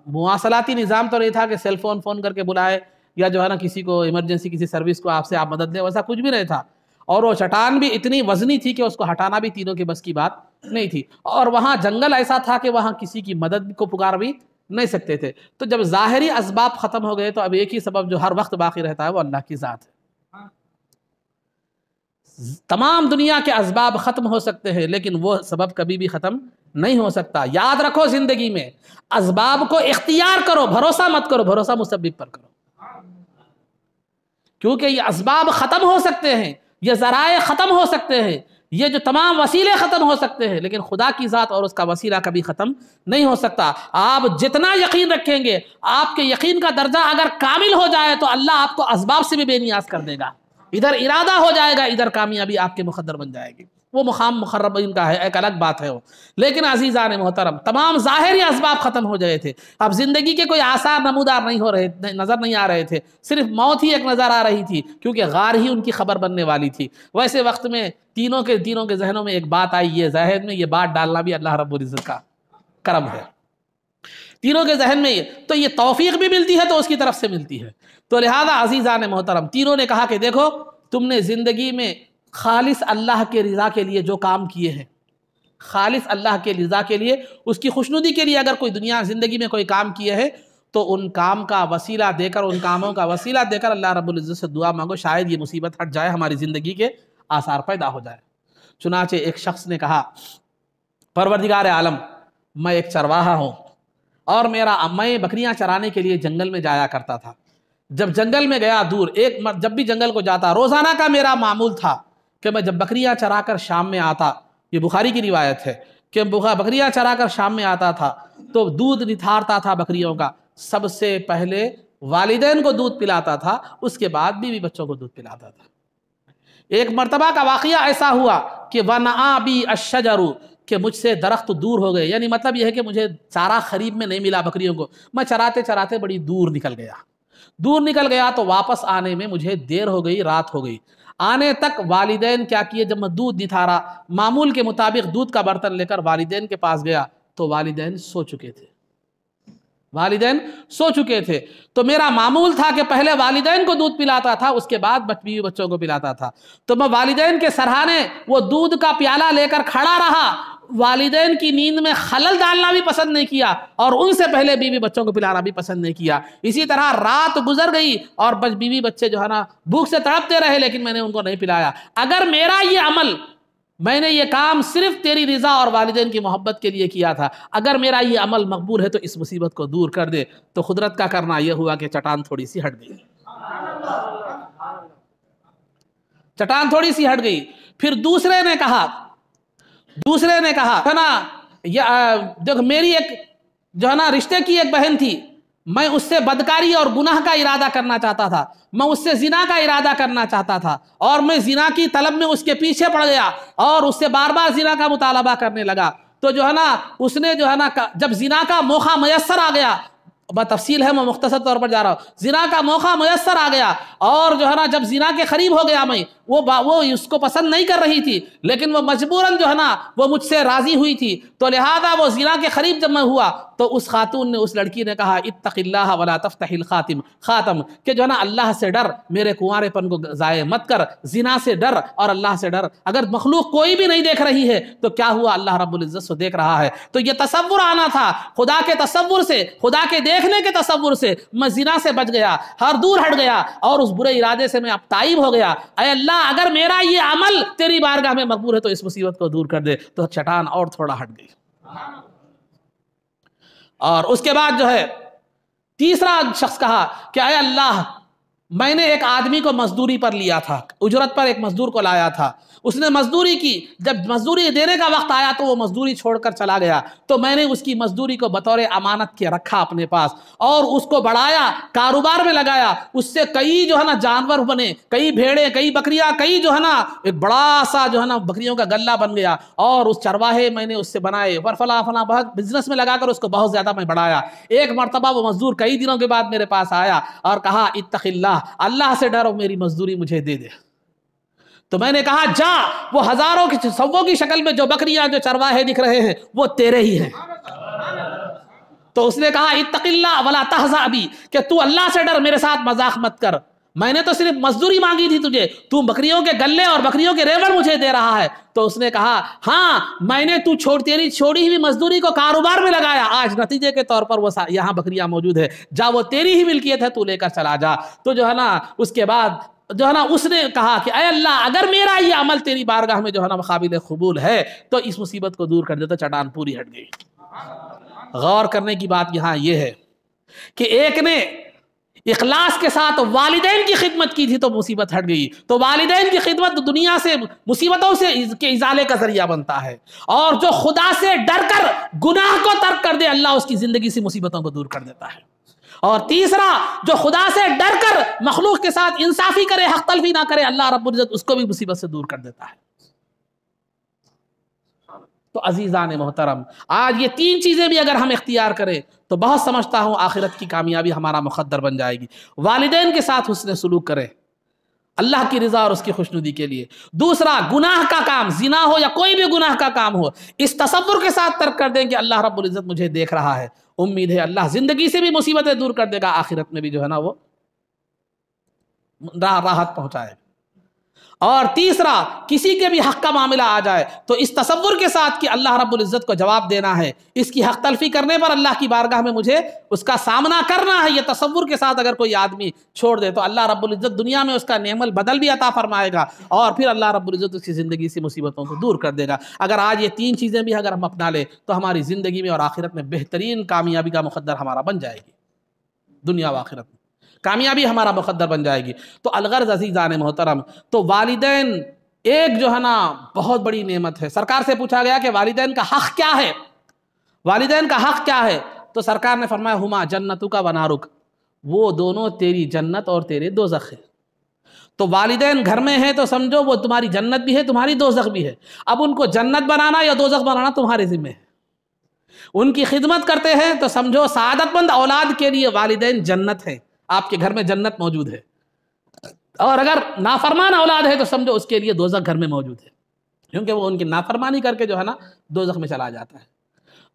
مواصلاتی نظام تو نہیں تھا کہ سیل فون کر کے بلائے، یا جو ہے نا کسی کو ایمرجنسی کسی سروس کو آپ مدد لے، ویسا کچھ بھی نہیں تھا۔ اور وہ چٹان بھی اتنی وزنی تھی کہ اس کو ہٹانا بھی تینوں کے بس کی بات نہیں تھی، اور وہاں جنگل ایسا تھا کہ وہاں کسی کی مدد کو پکار بھی نہیں سکتے تھے۔ تو جب ظاہری اسباب ختم ہو گئے تو اب ایک ہی سبب جو ہر وقت باقی رہتا ہے وہ اللہ کی ذات ہے۔ تمام دنیا کے اسباب ختم ہو سکتے ہیں لیکن وہ سبب کبھی بھی ختم نہیں ہو سکتا۔ یاد رکھو زندگی میں اسباب کو اختیار کرو، بھروسہ مت کرو، بھروسہ مسبب پر کرو، کیونکہ یہ اسباب ختم ہو سکتے ہیں، یہ ذرائع ختم ہو سکتے ہیں، یہ جو تمام وسیلے ختم ہو سکتے ہیں، لیکن خدا کی ذات اور اس کا وسیلہ کبھی ختم نہیں ہو سکتا۔ آپ جتنا یقین رکھیں گے، آپ کے یقین کا درجہ اگر کامل ہو جائے تو اللہ آپ کو اسباب سے بھی بے نیاز کر دے گا۔ ادھر ارادہ ہو جائے گا، ادھر کامیابی آپ کے مقدر بن جائے گی۔ وہ مقام مقربین کا ہے، ایک الگ بات ہے وہ۔ لیکن عزیزان محترم، تمام ظاہری اسباب ختم ہو گئے تھے، اب زندگی کے کوئی آثار نمودار نظر نہیں آ رہے تھے، صرف موت ہی ایک نظر آ رہی تھی، کیونکہ غار ہی ان کی خبر بننے والی تھی۔ ویسے وقت میں تینوں کے ذہنوں میں ایک بات آئی، یہ ذہن میں یہ بات ڈالنا بھی اللہ رب العزت کا کرم ہے۔ تینوں کے ذہن میں تو یہ توفیق بھی ملتی ہے تو اس کی طرف سے ملتی ہے۔ تو لہذا عزیزان محترم، تینوں نے کہا کہ دیکھو، تم نے زندگی میں خالص اللہ کے رضا کے لیے جو کام کیے ہیں، خالص اللہ کے رضا کے لیے، اس کی خوشنودی کے لیے اگر کوئی دنیا زندگی میں کوئی کام کیے ہیں تو ان کام کا وسیلہ دے کر، ان کاموں کا وسیلہ دے کر اللہ رب العزت سے دعا مانگو، شاید یہ مصیبت ہٹ جائے، ہماری زندگی کے آثار پیدا ہو جائے۔ چنانچہ ایک شخص نے کہا، پروردگار عالم، میں ایک چرواہا ہوں اور میں بکریاں چرانے کے لیے جنگل میں جایا کرتا تھا۔ جب جنگل میں گیا دور، جب بھی جنگل کو جاتا، روزانہ کا میرا معمول تھا کہ میں جب بکریاں چرا کر شام میں آتا، یہ بخاری کی روایت ہے کہ بکریاں چرا کر شام میں آتا تھا تو دودھ نتھارتا تھا بکریوں کا، سب سے پہلے والدین کو دودھ پلاتا تھا، اس کے بعد بیوی بچوں کو دودھ پلاتا تھا۔ ایک مرتبہ کا واقعہ ایسا ہوا کہ وَنَآ بِي الشَّجَرُ، کہ مجھ سے درخت دور ہو گئے، یعنی مطلب یہ ہے کہ مجھے چارہ قریب میں نہیں ملا بکریوں کو، میں چراتے چراتے بڑی دور نکل گیا تو واپس آنے میں مجھے دیر ہو گئی، رات ہو گئی۔ آنے تک والدین کیا کیے، جب میں دودھ نتھارا، معمول کے مطابق دودھ کا برتن لے کر والدین کے پاس گیا تو والدین سو چکے تھے۔ تو میرا معمول تھا کہ پہلے والدین کو دودھ پلاتا تھا، اس کے بعد بیوی بچوں کو پلاتا تھا۔ تو میں والدین کے سرہانے وہ دودھ کا پیالہ لے کر کھڑا رہا، والدین کی نیند میں خلل ڈالنا بھی پسند نہیں کیا اور ان سے پہلے بیوی بچوں کو پلانا بھی پسند نہیں کیا۔ اسی طرح رات گزر گئی اور بس بیوی بچے جو ہے نا بھوک سے تڑپتے رہے، لیکن میں نے ان کو نہیں پلایا۔ اگر میرا یہ عمل، میں نے یہ کام صرف تیری رضا اور والدین کی محبت کے لیے کیا تھا، اگر میرا یہ عمل مقبول ہے تو اس مصیبت کو دور کر دے۔ تو قدرت کا کرنا یہ ہوا کہ چٹان تھوڑی سی ہٹ گئی، پھر دوسرے نے کہا ہے نا، دیکھ میری ایک جو ہے نا رشتے کی ایک بہن تھی، میں اس سے بدکاری اور گناہ کا ارادہ کرنا چاہتا تھا، میں اس سے زنا کا ارادہ کرنا چاہتا تھا، اور میں زنا کی طلب میں اس کے پیچھے پڑ گیا اور اس سے بار بار زنا کا مطالبہ کرنے لگا۔ تو جو ہے نا اس نے جو ہے نا جب زنا کا موقع میسر آ گیا، تفصیل ہے، میں مختصر طور پر جا رہا ہوں. زنا کا موقع میسر آ گیا اور جو ہے نا جب زنا کے قریب ہو گیا میں، وہ اس کو پسند نہیں کر رہی تھی لیکن وہ مجبوراً جو ہے نا وہ مجھ سے راضی ہوئی تھی، تو لہذا وہ زنا کے قریب جب میں ہوا تو اس خاتون نے، اس لڑکی نے کہا اتق اللہ ولا تفتح الخاتم، کہ جو ہے نا اللہ سے ڈر، میرے کنوارے پن کو ضائع مت کر، زنا سے ڈر اور اللہ سے ڈر. اگر مخلوق کوئی بھی نہیں دیکھ رہی ہے تو کیا ہوا، اللہ رب العزت سے دیکھ رہا ہے. تو یہ تصور آنا تھا خدا کے تصور سے، خدا کے دیکھنے کے تصور سے. میں زنا سے بچ گیا، ہر دور ہٹ گیا اور اس برے ارادے سے میں اب تائب ہو گیا. اے اللہ اگر میرا یہ عمل تیری بارگاہ میں مقبول ہے تو اس مصیبت کو دور کر دے. تو چٹان اور تھوڑا ہٹ گئی. اور اس کے بعد جو ہے تیسرا شخص کہا کہ اے اللہ میں نے ایک آدمی کو مزدوری پر لیا تھا، اجرت پر ایک مزدور کو لایا تھا، اس نے مزدوری کی، جب مزدوری دینے کا وقت آیا تو وہ مزدوری چھوڑ کر چلا گیا. تو میں نے اس کی مزدوری کو بطور امانت کے رکھا اپنے پاس اور اس کو بڑھایا، کاروبار میں لگایا. اس سے کئی جو ہے نا جانور بنے، کئی بھیڑیں، کئی بکریاں، کئی جو ہے نا ایک بڑا سا جو ہے نا بکریوں کا گلہ بن گیا. اور اس چرواہے میں نے اس سے بنائے اور فلاں بہت بزنس میں لگا کر اس کو بہت زیادہ میں بڑھایا. ایک مرتبہ وہ مزدور کئی دنوں کے بعد میرے پاس آیا اور کہا اتق اللہ سے ڈر، میری مزدوری مجھے دے دے. تو میں نے کہا جا، وہ ہزاروں کی سووں کی شکل میں جو بکریاں، جو چرواہے دکھ رہے ہیں وہ تیرے ہی ہیں. تو اس نے کہا اتق اللہ ولا تہزأ بی، کہ تو اللہ سے ڈر، میرے ساتھ مذاق مت کر. میں نے تو صرف مزدوری مانگی تھی تجھے، تو بکریوں کے گلے اور بکریوں کے ریوڑ مجھے دے رہا ہے. تو اس نے کہا ہاں میں نے تیری چھوڑی ہوئی مزدوری کو کاروبار میں لگایا، آج نتیجے کے طور پر وہ یہاں بکریاں موجود ہے، جا وہ تیری ہی ملکیت ہے، تو لے کر چلا جا. تو جو ہے نا اس کے بعد جو ہے نا اس نے کہا کہ اے اللہ اگر میرا یہ عمل تیری بارگاہ میں جو ہے نا قابل قبول ہے تو اس مصیبت کو دور کر دے. تو چٹان پوری ہٹ گئی. غور کرنے کی بات یہاں یہ ہے کہ ایک نے اخلاص کے ساتھ والدین کی خدمت کی تھی تو مصیبت ہٹ گئی. تو والدین کی خدمت دنیا سے مصیبتوں سے کے ازالے کا ذریعہ بنتا ہے، اور جو خدا سے ڈر کر گناہ کو ترک کر دے اللہ اس کی زندگی سے مصیبتوں کو دور کر دیتا ہے. اور تیسرا جو خدا سے ڈر کر مخلوق کے ساتھ انصافی کرے، حق تلفی نہ کرے، اللہ رب العزت اس کو بھی مصیبت سے دور کر دیتا ہے. تو عزیزان محترم آج یہ تین چیزیں بھی اگر ہم اختیار کریں تو بہت سمجھتا ہوں آخرت کی کامیابی ہمارا مقدر بن جائے گی. والدین کے ساتھ حسن سلوک کریں اللہ کی رضا اور اس کی خوشنودی کے لیے. دوسرا گناہ کا کام، زنا ہو یا کوئی بھی گناہ کا کام ہو، اس تصور کے ساتھ ترک کر دیں کہ اللہ رب العزت مجھے دیکھ رہا ہے. امید ہے اللہ زندگی سے بھی مصیبتیں دور کر دے گا، آخرت میں بھی جو ہے نا وہ راحت پہنچائے. اور تیسرا کسی کے بھی حق کا معاملہ آ جائے تو اس تصور کے ساتھ کہ اللہ رب العزت کو جواب دینا ہے، اس کی حق تلفی کرنے پر اللہ کی بارگاہ میں مجھے اس کا سامنا کرنا ہے، یہ تصور کے ساتھ اگر کوئی آدمی چھوڑ دے تو اللہ رب العزت دنیا میں اس کا نعم البدل بھی عطا فرمائے گا اور پھر اللہ رب العزت اس کی زندگی سے مصیبتوں کو دور کر دے گا. اگر آج یہ تین چیزیں بھی اگر ہم اپنا لیں تو ہماری زندگی میں اور آخرت میں بہترین کامیابی کا مقدر ہمارا بن جائے گی. دنیا و آخرت میں کامیابی ہمارا مقدر بن جائے گی. تو الغرض عزیزان محترم، تو والدین ایک جو ہے نا بہت بڑی نعمت ہے. سرکار سے پوچھا گیا کہ والدین کا حق کیا ہے، والدین کا حق کیا ہے؟ تو سرکار نے فرمایا ہما جنتک و نارک، وہ دونوں تیری جنت اور تیرے دوزخ ہے. تو والدین گھر میں ہیں تو سمجھو وہ تمہاری جنت بھی ہے، تمہاری دوزخ بھی ہے. اب ان کو جنت بنانا یا دوزخ بنانا تمہارے ذمہ ہے. ان کی خدمت کرتے ہیں تو سمجھو سعادت مند اولاد کے لیے والدین جنت ہے، آپ کے گھر میں جنت موجود ہے. اور اگر نافرمان اولاد ہے تو سمجھو اس کے لیے دوزخ گھر میں موجود ہے، کیونکہ وہ ان کی نافرمانی کر کے جو ہے نا دوزخ میں چلا جاتا ہے.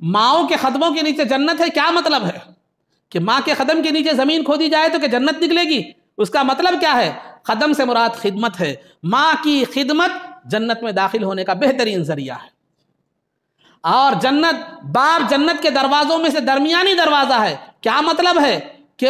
ماؤں کے قدموں کے نیچے جنت ہے، کیا مطلب ہے کہ ماں کے قدم کے نیچے زمین کھودی جائے تو کہ جنت نکلے گی؟ اس کا مطلب کیا ہے؟ قدم سے مراد خدمت ہے. ماں کی خدمت جنت میں داخل ہونے کا بہترین ذریعہ ہے. اور جنت، باب جنت کے دروازوں میں سے درمیانی دروازہ ہے. کیا مطلب ہے کہ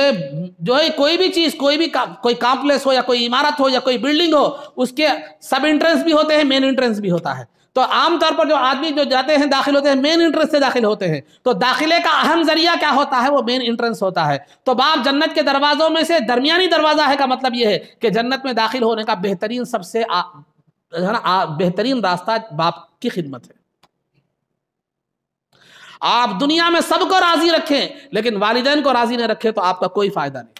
جو ہے کوئی بھی چیز، کوئی کامپلیکس ہو یا کوئی عمارت ہو یا کوئی بلڈنگ ہو، اس کے سب انٹرنس بھی ہوتے ہیں، مین انٹرنس بھی ہوتا ہے. تو عام طور پر جو آدمی جو جاتے ہیں داخل ہوتے ہیں مین انٹرنس سے داخل ہوتے ہیں. تو داخلے کا اہم ذریعہ کیا ہوتا ہے؟ وہ مین انٹرنس ہوتا ہے. تو باب جنت کے دروازوں میں سے درمیانی دروازہ ہے کا مطلب یہ ہے کہ جنت میں داخل ہونے کا بہترین سب سے بہترین راستہ باپ کی خدمت ہے. آپ دنیا میں سب کو راضی رکھیں لیکن والدین کو راضی نہ رکھیں تو آپ کا کوئی فائدہ نہیں.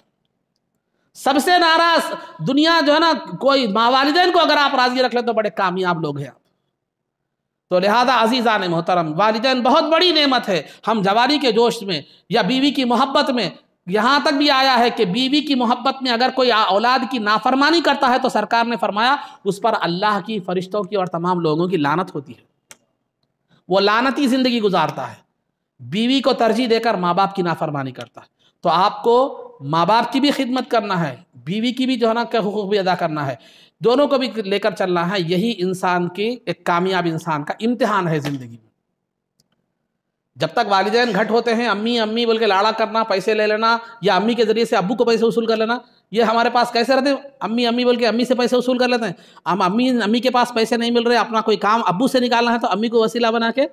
سب سے ناراض دنیا جو ہے نا کوئی والدین کو اگر آپ راضی رکھ لیں تو بڑے کامیاب لوگ ہیں آپ. تو لہذا عزیزان محترم، والدین بہت بڑی نعمت ہے۔ ہم جوانی کے جوش میں یا بیوی کی محبت میں، یہاں تک بھی آیا ہے کہ بیوی کی محبت میں اگر کوئی اولاد کی نافرمانی کرتا ہے تو سرکار نے فرمایا اس پر اللہ کی، فرشتوں کی اور تمام لوگوں کی لعنت ہوتی ہے، وہ لعنتی زندگی گزارتا ہے۔ بیوی کو ترجیح دے کر ماں باپ کی نافرمانی کرتا ہے، تو آپ کو ماں باپ کی بھی خدمت کرنا ہے، بیوی کی بھی جو ہے نا حقوق بھی ادا کرنا ہے، دونوں کو بھی لے کر چلنا ہے۔ یہی انسان کی ایک کامیاب انسان کا امتحان ہے زندگی میں۔ جب تک والدین گھٹ ہوتے ہیں، امی امی بول کے لاڑا کرنا، پیسے لے لینا، یا امی کے ذریعے سے ابو کو پیسے وصول کر لینا، یہ ہمارے پاس کیسے رہتے ہیں؟ امی امی بول کے امی سے پیسے وصول کر لیتے ہیں۔ ہم امی کے پاس پیسے نہیں مل رہے، اپنا کوئی کام ابو سے نکالنا ہے تو امی کو وسیلہ بنا کے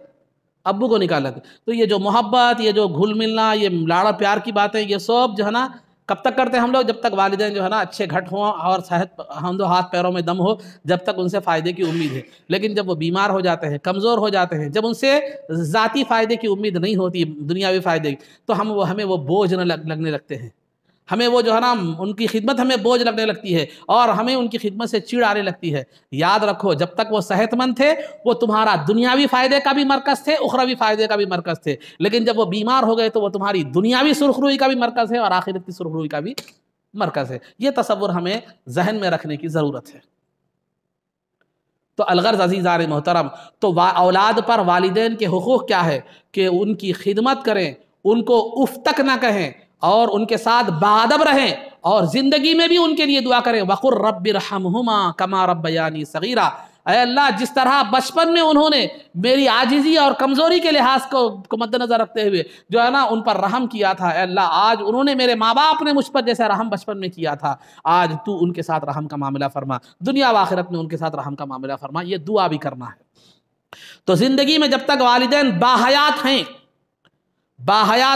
ابو کو نکال لیتے۔ تو یہ جو محبت، یہ جو گھل ملنا، یہ لاڑا پیار کی باتیں، یہ سب جو ہے نا کب تک کرتے ہیں ہم لوگ؟ جب تک والدین جو ہے نا اچھے گھٹ ہوں اور صحت ہاتھ پیروں میں دم ہو، جب تک ان سے فائدے کی امید ہے۔ لیکن جب وہ بیمار ہو جاتے ہیں، کمزور ہو جاتے ہیں، جب ان سے ذاتی فائدے کی امید نہیں ہوتی، دنیاوی فائدے کی، تو ہمیں وہ بوجھ نہ لگنے لگتے ہیں، ہمیں وہ جو ہے نا ان کی خدمت ہمیں بوجھ لگنے لگتی ہے، اور ہمیں ان کی خدمت سے چڑ آنے لگتی ہے۔ یاد رکھو، جب تک وہ صحت مند تھے وہ تمہارا دنیاوی فائدے کا بھی مرکز تھے، اخروی فائدے کا بھی مرکز تھے، لیکن جب وہ بیمار ہو گئے تو وہ تمہاری دنیاوی سرخروئی کا بھی مرکز ہے اور آخرت کی سرخروئی کا بھی مرکز ہے۔ یہ تصور ہمیں ذہن میں رکھنے کی ضرورت ہے۔ تو الغرض عزیزان محترم، تو اولاد پر والدین کے حقوق کیا ہے کہ ان کی خدمت کریں، ان کو اف تک نہ کہیں، اور ان کے ساتھ باادب رہیں، اور زندگی میں بھی ان کے لیے دعا کریں۔ وَقُلْ رَبِّ ارْحَمْهُمَا كَمَا رَبَّيَانِي صَغِيرًا، اے اللہ جس طرح بچپن میں انہوں نے میری عاجزی اور کمزوری کے لحاظ کو مد نظر رکھتے ہوئے جو ہے نا ان پر رحم کیا تھا، اے اللہ آج انہوں نے، میرے ماں باپ نے مجھ پر جیسے رحم بچپن میں کیا تھا، آج تو ان کے ساتھ رحم کا معاملہ فرما، دنیا و آخرت میں ان کے ساتھ رحم کا معاملہ فرما۔ یہ دعا بھی کرنا ہے۔ تو زندگی میں جب تک والدین باحیات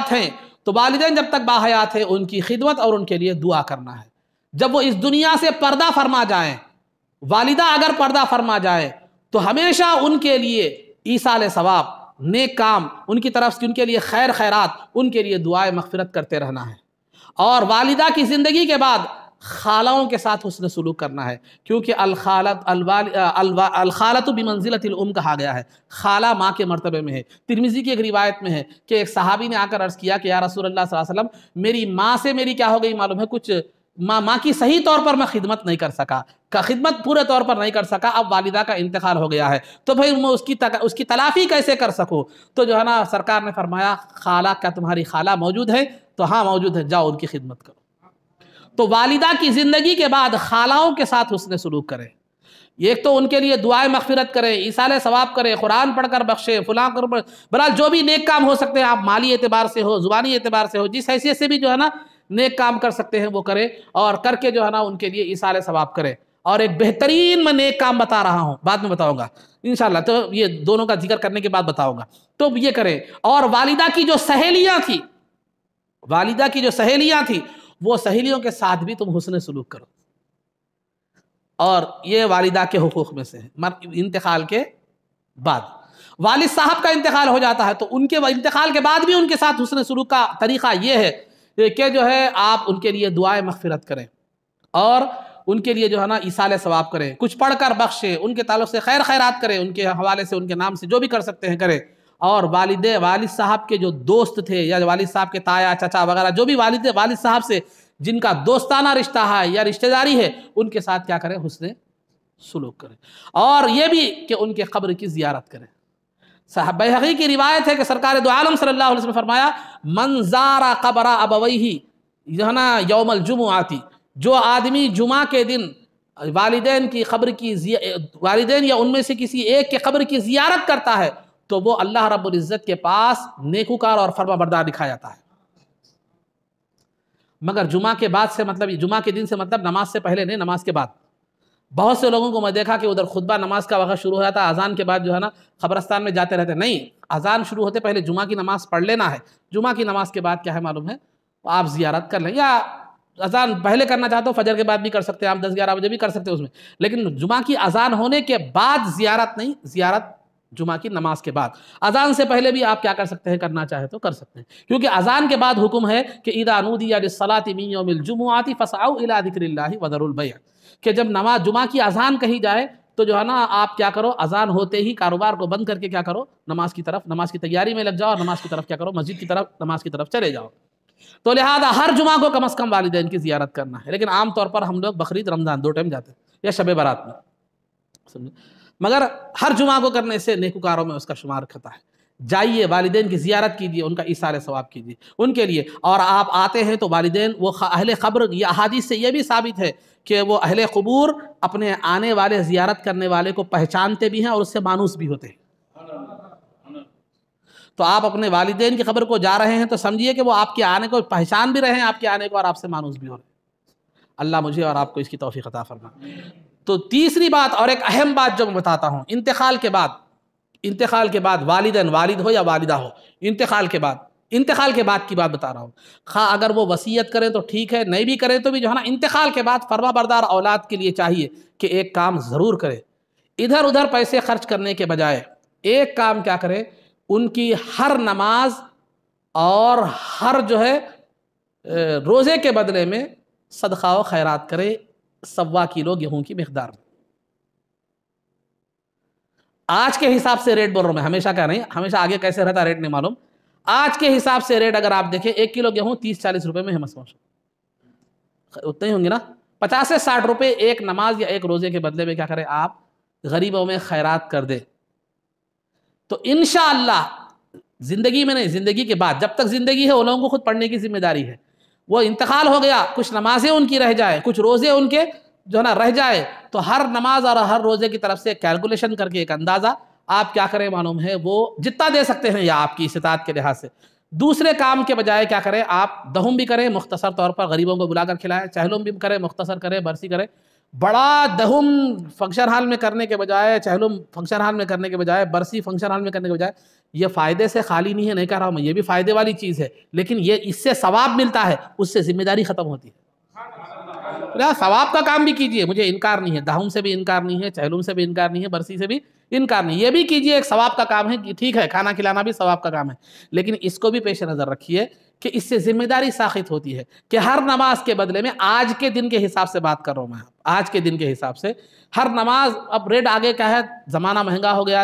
ہیں تو والدین جب تک باحیات ہیں ان کی خدمت اور ان کے لیے دعا کرنا ہے۔ جب وہ اس دنیا سے پردہ فرما جائیں، والدہ اگر پردہ فرما جائے تو ہمیشہ ان کے لیے ایصال ثواب، نیک کام، ان کی طرف سے ان کے لیے خیر خیرات، ان کے لیے دعائے مغفرت کرتے رہنا ہے۔ اور والدہ کی زندگی کے بعد خالوں کے ساتھ حسن سلوک کرنا ہے، کیونکہ الخالۃ بمنزلۃ الام کہا گیا ہے، خالہ ماں کے مرتبے میں ہے۔ ترمذی کی ایک روایت میں ہے کہ ایک صحابی نے آ کر عرض کیا کہ یا رسول اللہ صلی اللہ علیہ وسلم، میری ماں سے میری کیا ہو گئی معلوم ہے، کچھ ماں کی صحیح طور پر میں خدمت نہیں کر سکا، خدمت پورے طور پر نہیں کر سکا، اب والدہ کا انتقال ہو گیا ہے، تو بھئی میں اس کی تلافی کیسے کر سکوں؟ تو جو ہے نا سرکار نے فرمایا خالہ، کیا تمہاری خالہ موجود ہے؟ تو ہاں موجود ہے، جاؤ ان کی خدمت کرو۔ تو والدہ کی زندگی کے بعد خالاؤں کے ساتھ حسن سلوک کریں، ایک تو ان کے لیے دعائے مغفرت کریں، ایصال ثواب کریں، قرآن پڑھ کر بخشیں، فلاں برحال جو بھی نیک کام ہو سکتے ہیں، آپ مالی اعتبار سے ہو، زبانی اعتبار سے ہو، جس حیثیت سے بھی جو ہے نا نیک کام کر سکتے ہیں وہ کریں، اور کر کے جو ہے نا ان کے لیے ایصال ثواب کریں۔ اور ایک بہترین میں نیک کام بتا رہا ہوں، بعد میں بتاؤں گا انشاءاللہ، تو یہ دونوں کا ذکر کرنے کے بعد بتاؤں گا، تو یہ کریں۔ اور والدہ کی جو سہیلیاں تھیں وہ سہیلیوں کے ساتھ بھی تم حسن سلوک کرو، اور یہ والدہ کے حقوق میں سے ہے۔ انتقال کے بعد والد صاحب کا انتقال ہو جاتا ہے تو ان کے انتقال کے بعد بھی ان کے ساتھ حسن سلوک کا طریقہ یہ ہے کہ جو ہے آپ ان کے لیے دعائے مغفرت کریں، اور ان کے لیے جو ہے نا ایصال ثواب کریں، کچھ پڑھ کر بخشیں، ان کے تعلق سے خیر خیرات کریں، ان کے حوالے سے ان کے نام سے جو بھی کر سکتے ہیں کریں۔ اور والد صاحب کے جو دوست تھے، یا والد صاحب کے تایا چچا وغیرہ جو بھی والد صاحب سے جن کا دوستانہ رشتہ ہے یا رشتہ داری ہے، ان کے ساتھ کیا کریں؟ حسن سلوک کریں۔ اور یہ بھی کہ ان کے قبر کی زیارت کریں۔ بیہقی کی روایت ہے کہ سرکار دو عالم صلی اللہ علیہ وسلم نے فرمایا من زار قبر ابویہ جو ہے نا یوم الجمعہ، جو آدمی جمعہ کے دن والدین کی قبر کی والدین یا ان میں سے کسی ایک کے قبر کی زیارت کرتا ہے تو وہ اللہ رب العزت کے پاس نیکوکار اور فرما بردار لکھا جاتا ہے۔ مگر جمعہ کے بعد سے مطلب جمعہ کے دن سے مطلب نماز سے پہلے نہیں، نماز کے بعد۔ بہت سے لوگوں کو میں دیکھا کہ ادھر خطبہ نماز کا وقت شروع ہو جاتا ہے، اذان کے بعد جو ہے نا قبرستان میں جاتے رہتے، نہیں، اذان شروع ہوتے پہلے جمعہ کی نماز پڑھ لینا ہے، جمعہ کی نماز کے بعد کیا ہے معلوم ہے آپ زیارت کر لیں، یا اذان پہلے کرنا چاہتے ہو فجر کے بعد بھی کر سکتے ہیں آپ، 10-11 بجے بھی کر سکتے ہیں اس میں، لیکن جمعہ کی اذان ہونے کے بعد زیارت نہیں، زیارت جمعہ کی نماز کے بعد۔ اذان سے پہلے بھی آپ کیا کر سکتے ہیں، کرنا چاہے تو کر سکتے ہیں، کیونکہ اذان کے بعد حکم ہے کہ اذا نودی للصلاة من یوم الجمعہ فاسعوا الی ذکر اللہ وذروا البیع، کہ جب جمعہ کی اذان کہی جائے تو جو ہے نا آپ کیا کرو، اذان ہوتے ہی کاروبار کو بند کر کے کیا کرو، نماز کی تیاری میں لگ جاؤ، نماز کی طرف کیا کرو، مسجد کی طرف نماز کی طرف چلے جاؤ۔ تو لہذا ہر جمعہ کو کم از کم والدین کی زیارت کرنا ہے، لیکن عام طور پر ہم لوگ بقرعید رمضان 2 ٹائم جاتے ہیں یا شب برات میں، مگر ہر جمعہ کو کرنے سے نیکوکاروں میں اس کا شمار رکھتا ہے۔ جائیے والدین کی زیارت کیجیے، ان کا ایثار ثواب کیجیے ان کے لیے، اور آپ آتے ہیں تو والدین وہ اہل قبر، یہ احادیث سے یہ بھی ثابت ہے کہ وہ اہل قبور اپنے آنے والے زیارت کرنے والے کو پہچانتے بھی ہیں اور اس سے مانوس بھی ہوتے ہیں۔ تو آپ اپنے والدین کی قبر کو جا رہے ہیں تو سمجھیے کہ وہ آپ کے آنے کو پہچان بھی رہے ہیں، آپ کے آنے کو، اور آپ سے مانوس بھی ہو رہے ہیں۔ اللہ مجھے اور آپ کو اس کی توفیق عطا فرمائے۔ تو تیسری بات اور ایک اہم بات جو میں بتاتا ہوں، انتقال کے بعد والدین، والد ہو یا والدہ ہو، انتقال کے بعد کی بات بتا رہا ہوں۔ خواہ اگر وہ وصیت کریں تو ٹھیک ہے، نہیں بھی کریں تو بھی جو ہے نا انتقال کے بعد فرما بردار اولاد کے لیے چاہیے کہ ایک کام ضرور کرے، ادھر ادھر پیسے خرچ کرنے کے بجائے ایک کام کیا کرے، ان کی ہر نماز اور ہر جو ہے روزے کے بدلے میں صدقہ و خیرات کرے 1.25 کلو گیہوں کی مقدار میں۔ آج کے حساب سے ریٹ بول رہا ہوں میں، ہمیشہ کا نہیں، ہمیشہ آگے کیسے رہتا ریٹ نہیں معلوم۔ آج کے حساب سے ریٹ اگر آپ دیکھیں 1 کلو گیہوں 30-40 روپے میں ہے، اتنے ہی ہوں گے نا، 50 سے 60 روپے ایک نماز یا ایک روزے کے بدلے میں کیا کریں آپ، غریبوں میں خیرات کر دیں۔ تو انشاءاللہ زندگی میں نہیں، زندگی کے بعد، جب تک زندگی ہے وہ لوگوں کو خود پڑھنے کی ذمہ داری ہے۔ وہ انتقال ہو گیا، کچھ نمازیں ان کی رہ جائے، کچھ روزے ان کے جو ہے نا رہ جائے، تو ہر نماز اور ہر روزے کی طرف سے کیلکولیشن کر کے ایک اندازہ آپ کیا کریں معلوم ہے، وہ جتنا دے سکتے ہیں یا آپ کی استطاعت کے لحاظ سے، دوسرے کام کے بجائے کیا کریں آپ، دہم بھی کریں، مختصر طور پر غریبوں کو بلا کر کھلائیں، چہلم بھی کریں، مختصر کریں، برسی کریں۔ بڑا دہم فنکشن ہال میں کرنے کے بجائے، چہلم فنکشن ہال میں کرنے کے بجائے، برسی فنکشن ہال میں کرنے کے بجائے، یہ فائدے سے خالی نہیں ہے، نہیں کہہ رہا ہوں میں، یہ بھی فائدے والی چیز ہے، لیکن یہ اس سے ثواب ملتا ہے، اس سے ذمہ داری ختم ہوتی ہے۔ ثواب کا کام بھی کیجئے، مجھے انکار نہیں ہے، دہم سے بھی انکار نہیں ہے، چہلم سے بھی انکار نہیں ہے، برسی سے بھی انکار نہیں، یہ بھی کیجئے، ایک ثواب کا کام ہے، ٹھیک ہے، کھانا کھلانا بھی ثواب کا کام ہے، لیکن اس کو بھی پیش نظر رکھیے کہ اس سے ذمہ داری ساخت ہوتی ہے کہ ہر نماز کے بدلے میں، آج کے دن کے حساب سے بات کر رہا ہوں میں، آج کے دن کے حساب سے ہر نماز، اب ریٹ آگے کیا ہے، زمانہ مہنگا ہو گیا،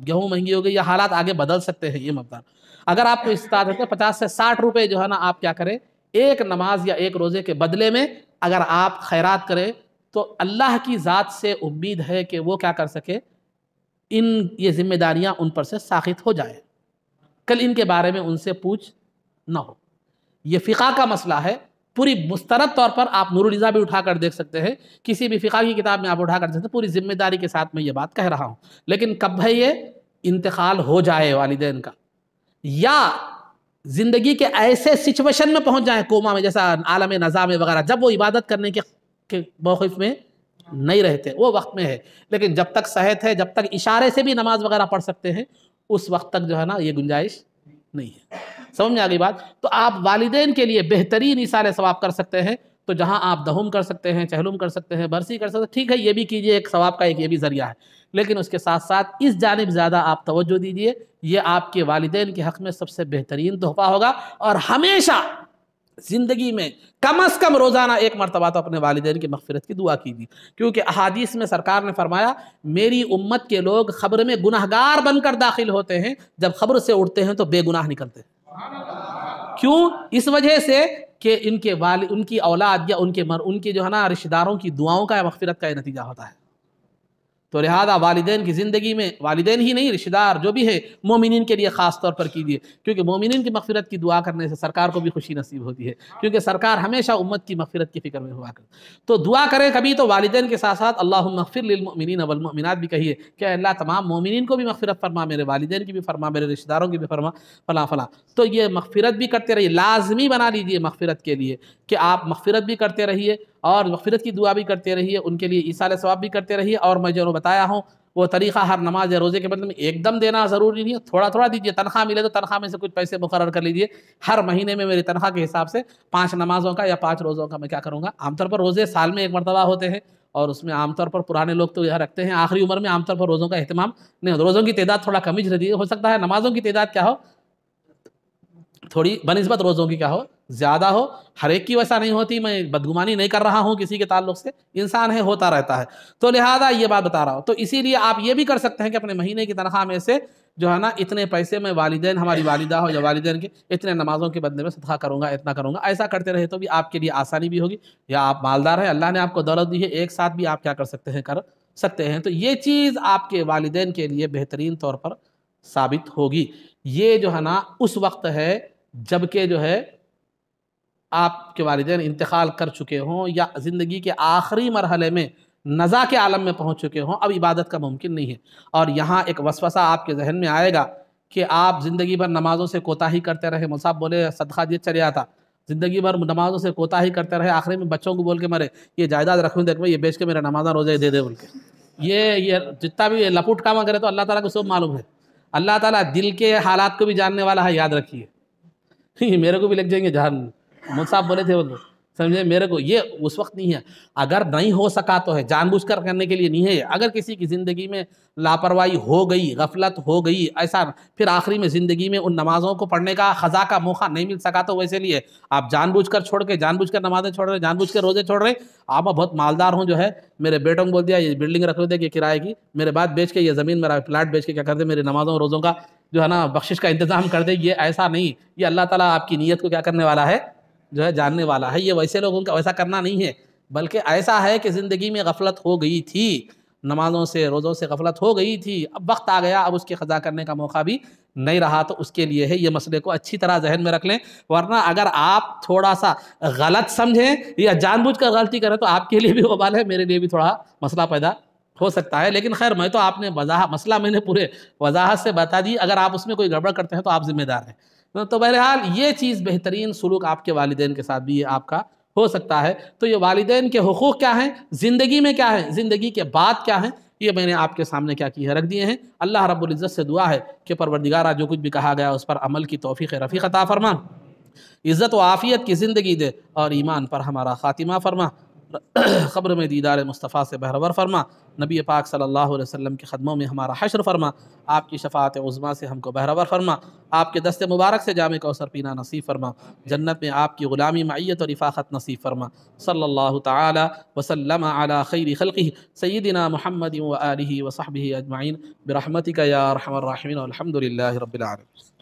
گیہوں مہنگی ہو گئی، یا حالات آگے بدل سکتے ہیں، یہ مقدار اگر آپ کو استطاعت ہے تو 50 سے 60 روپے جو ہے نا آپ کیا کریں، ایک نماز یا ایک روزے کے بدلے میں اگر آپ خیرات کریں تو اللہ کی ذات سے امید ہے کہ وہ کیا کر سکے، یہ ذمہ داریاں ان پر سے ساخت ہو جائے، کل ان کے بارے میں ان سے پوچھ نہ ہو۔ یہ فقہ کا مسئلہ ہے، پوری مسترد طور پر آپ نور الرضا بھی اٹھا کر دیکھ سکتے ہیں، کسی بھی فقہ کی کتاب میں آپ اٹھا کر دیکھ سکتے ہیں، پوری ذمہ داری کے ساتھ میں یہ بات کہہ رہا ہوں۔ لیکن کب ہے یہ انتقال ہو جائے والدین کا، یا زندگی کے ایسے سچویشن میں پہنچ جائیں، کوما میں، جیسا عالم نظام وغیرہ، جب وہ عبادت کرنے کے موقف میں نہیں رہتے، وہ وقت میں ہے، لیکن جب تک صحت ہے، جب تک اشارے سے بھی نماز وغیرہ پڑھ سکتے ہیں، اس وقت تک جو ہے نا یہ گنجائش نہیں ہے۔ سمجھ میں آ گئی بات؟ تو آپ والدین کے لیے بہترین ایصال ثواب کر سکتے ہیں، تو جہاں آپ دہم کر سکتے ہیں، چہلم کر سکتے ہیں، برسی کر سکتے ہیں، ٹھیک ہے، یہ بھی کیجئے، ایک ثواب کا ایک یہ بھی ذریعہ ہے، لیکن اس کے ساتھ ساتھ اس جانب زیادہ آپ توجہ دیجئے، یہ آپ کے والدین کے حق میں سب سے بہترین تحفہ ہوگا۔ اور ہمیشہ زندگی میں کم از کم روزانہ ایک مرتبہ تو اپنے والدین کی مغفرت کی دعا کیجیے، کیونکہ احادیث میں سرکار نے فرمایا میری امت کے لوگ قبر میں گناہگار بن کر داخل ہوتے ہیں، جب قبر سے اٹھتے ہیں تو بے گناہ نکلتے ہیں۔ کیوں؟ اس وجہ سے کہ ان کی اولاد یا ان کے جو ہے نا رشتہ داروں کی دعاؤں کا یا مغفرت کا یہ نتیجہ ہوتا ہے۔ تو لہذا والدین کی زندگی میں، والدین ہی نہیں، رشتہ دار جو بھی ہے، مومنین کے لیے خاص طور پر کیجیے، کیونکہ مومنین کی مغفرت کی دعا کرنے سے سرکار کو بھی خوشی نصیب ہوتی ہے، کیونکہ سرکار ہمیشہ امت کی مغفرت کی فکر میں ہوا کرتے۔ تو دعا کریں کبھی تو والدین کے ساتھ ساتھ اللہم اغفر للمؤمنین والمؤمنات بھی کہیے کہ اللہ تمام مومنین کو بھی مغفرت فرما، میرے والدین کی بھی فرما، میرے رشتہ داروں کی بھی فرما، فلاں فلاں۔ تو یہ مغفرت بھی کرتے رہیے، لازمی بنا لیجیے مغفرت کے لیے کہ آپ مغفرت بھی کرتے رہیے اور مغفرت کی دعا بھی کرتے رہیے، ان کے لیے ایصال ثواب بھی کرتے رہیے۔ اور میں جو بتایا ہوں وہ طریقہ ہر نماز یا روزے کے بدلے میں ایک دم دینا ضروری نہیں ہے، تھوڑا تھوڑا دیجیے، تنخواہ ملے تو تنخواہ میں سے کچھ پیسے مقرر کر لیجیے، ہر مہینے میں میری تنخواہ کے حساب سے 5 نمازوں کا یا 5 روزوں کا میں کیا کروں گا۔ عام طور پر روزے سال میں ایک مرتبہ ہوتے ہیں، اور اس میں عام طور پر پرانے لوگ تو یہ رکھتے ہیں، آخری عمر میں عام طور پر روزوں کا اہتمام نہیں ہوتا، روزوں کی تعداد تھوڑا کم ہی رہتی ہے، ہو سکتا ہے نمازوں کی تعداد کیا ہو، تھوڑی بنسبت روزوں کی کیا ہو زیادہ ہو، ہر ایک کی ویسا نہیں ہوتی، میں بدگمانی نہیں کر رہا ہوں کسی کے تعلق سے، انسان ہے، ہوتا رہتا ہے، تو لہٰذا یہ بات بتا رہا ہوں۔ تو اسی لیے آپ یہ بھی کر سکتے ہیں کہ اپنے مہینے کی تنخواہ میں سے جو ہے نا اتنے پیسے میں والدین، ہماری والدہ ہو یا والدین کے اتنے نمازوں کے بدلے میں صدقہ کروں گا، اتنا کروں گا، ایسا کرتے رہے تو بھی آپ کے لیے آسانی بھی ہوگی۔ یا آپ مالدار ہیں، اللہ نے آپ کو دولت دی ہے، ایک ساتھ بھی آپ کیا کر سکتے ہیں، کر سکتے ہیں، تو یہ چیز آپ کے والدین کے لیے بہترین طور پر ثابت ہوگی۔ یہ جو ہے نا اس وقت ہے جب کہ جو ہے آپ کے والدین انتقال کر چکے ہوں یا زندگی کے آخری مرحلے میں نزا کے عالم میں پہنچ چکے ہوں، اب عبادت کا ممکن نہیں ہے۔ اور یہاں ایک وسوسہ آپ کے ذہن میں آئے گا کہ آپ زندگی بھر نمازوں سے کوتاہی کرتے رہے، مصعب بولے صدقہ دیے چلے آتا، زندگی بھر نمازوں سے کوتاہی کرتے رہے، آخری میں بچوں کو بول کے مرے یہ جائیداد رکھوں دیکھ میں، یہ بیچ کے میرا نمازہ روزے دے دے بول کے، یہ جتنا بھی لپوٹ کام کرے تو اللہ تعالیٰ کو سب معلوم ہے۔ اللہ تعالیٰ دل کے حالات کو بھی جاننے والا ہے، یاد رکھیے، میرے کو بھی لگ جائیں گے جہنم، مجھ صاحب بولے تھے وہ، سمجھے، میرے کو یہ اس وقت نہیں ہے۔ اگر نہیں ہو سکا تو ہے، جان بوجھ کر کرنے کے لیے نہیں ہے۔ اگر کسی کی زندگی میں لاپرواہی ہو گئی، غفلت ہو گئی، ایسا پھر آخری میں زندگی میں ان نمازوں کو پڑھنے کا خضا کا موقع نہیں مل سکا تو ویسے لیے آپ جان بوجھ کر چھوڑ کے، جان بوجھ کر نمازیں چھوڑ رہے، جان بوجھ کے روزے چھوڑ رہے۔ آپ بہت مالدار ہوں، جو ہے میرے بیٹوں کو بول دیا یہ بلڈنگ رکھ دے کہ کرائے کی، میرے بعد بیچ کے، یہ زمین میرا پلاٹ بیچ کے کیا کر دے، میری نمازوں روزوں کا جو ہے نا بخشش کا انتظام کر دے۔ یہ ایسا نہیں، یہ اللہ تعالیٰ آپ کی نیت کو کیا کرنے والا ہے، جو ہے جاننے والا ہے۔ یہ ویسے لوگوں کا ویسا کرنا نہیں ہے، بلکہ ایسا ہے کہ زندگی میں غفلت ہو گئی تھی، نمازوں سے روزوں سے غفلت ہو گئی تھی، اب وقت آ گیا، اب اس کے قضا کرنے کا موقع بھی نہیں رہا، تو اس کے لیے ہے۔ یہ مسئلے کو اچھی طرح ذہن میں رکھ لیں، ورنہ اگر آپ تھوڑا سا غلط سمجھیں یا جان بوجھ کر غلطی کریں تو آپ کے لیے بھی وبال ہے، میرے لیے بھی تھوڑا مسئلہ پیدا ہو سکتا ہے۔ لیکن خیر، میں تو آپ نے مسئلہ میں نے پورے وضاحت سے بتا دی، اگر آپ اس میں کوئی گڑبڑ کرتے ہیں تو آپ ذمہ دار ہیں۔ تو بہرحال یہ چیز بہترین سلوک آپ کے والدین کے ساتھ بھی یہ آپ کا ہو سکتا ہے۔ تو یہ والدین کے حقوق کیا ہیں، زندگی میں کیا ہیں، زندگی کے بعد کیا ہیں، یہ میں نے آپ کے سامنے کیا کی ہے، رکھ دیے ہیں۔ اللہ رب العزت سے دعا ہے کہ پروردگارہ جو کچھ بھی کہا گیا اس پر عمل کی توفیق رفیق عطا فرما، عزت و عافیت کی زندگی دے، اور ایمان پر ہمارا خاتمہ فرما، قبر میں دیدار مصطفیٰ سے بہرور فرما، نبی پاک صلی اللہ علیہ وسلم کے قدموں میں ہمارا حشر فرما، آپ کی شفاعت عظمیٰ سے ہم کو بہرور فرما، آپ کے دست مبارک سے جام کوثر پینا نصیب فرما، جنت میں آپ کی غلامی معیت اور رفاقت نصیب فرما۔ صلی اللہ تعالی وسلم علی خیر خلقہ سیدنا محمد و آلہ و صحبہ اجمعین برحمتک یا ارحم الراحمین، والحمد للہ رب العالمین۔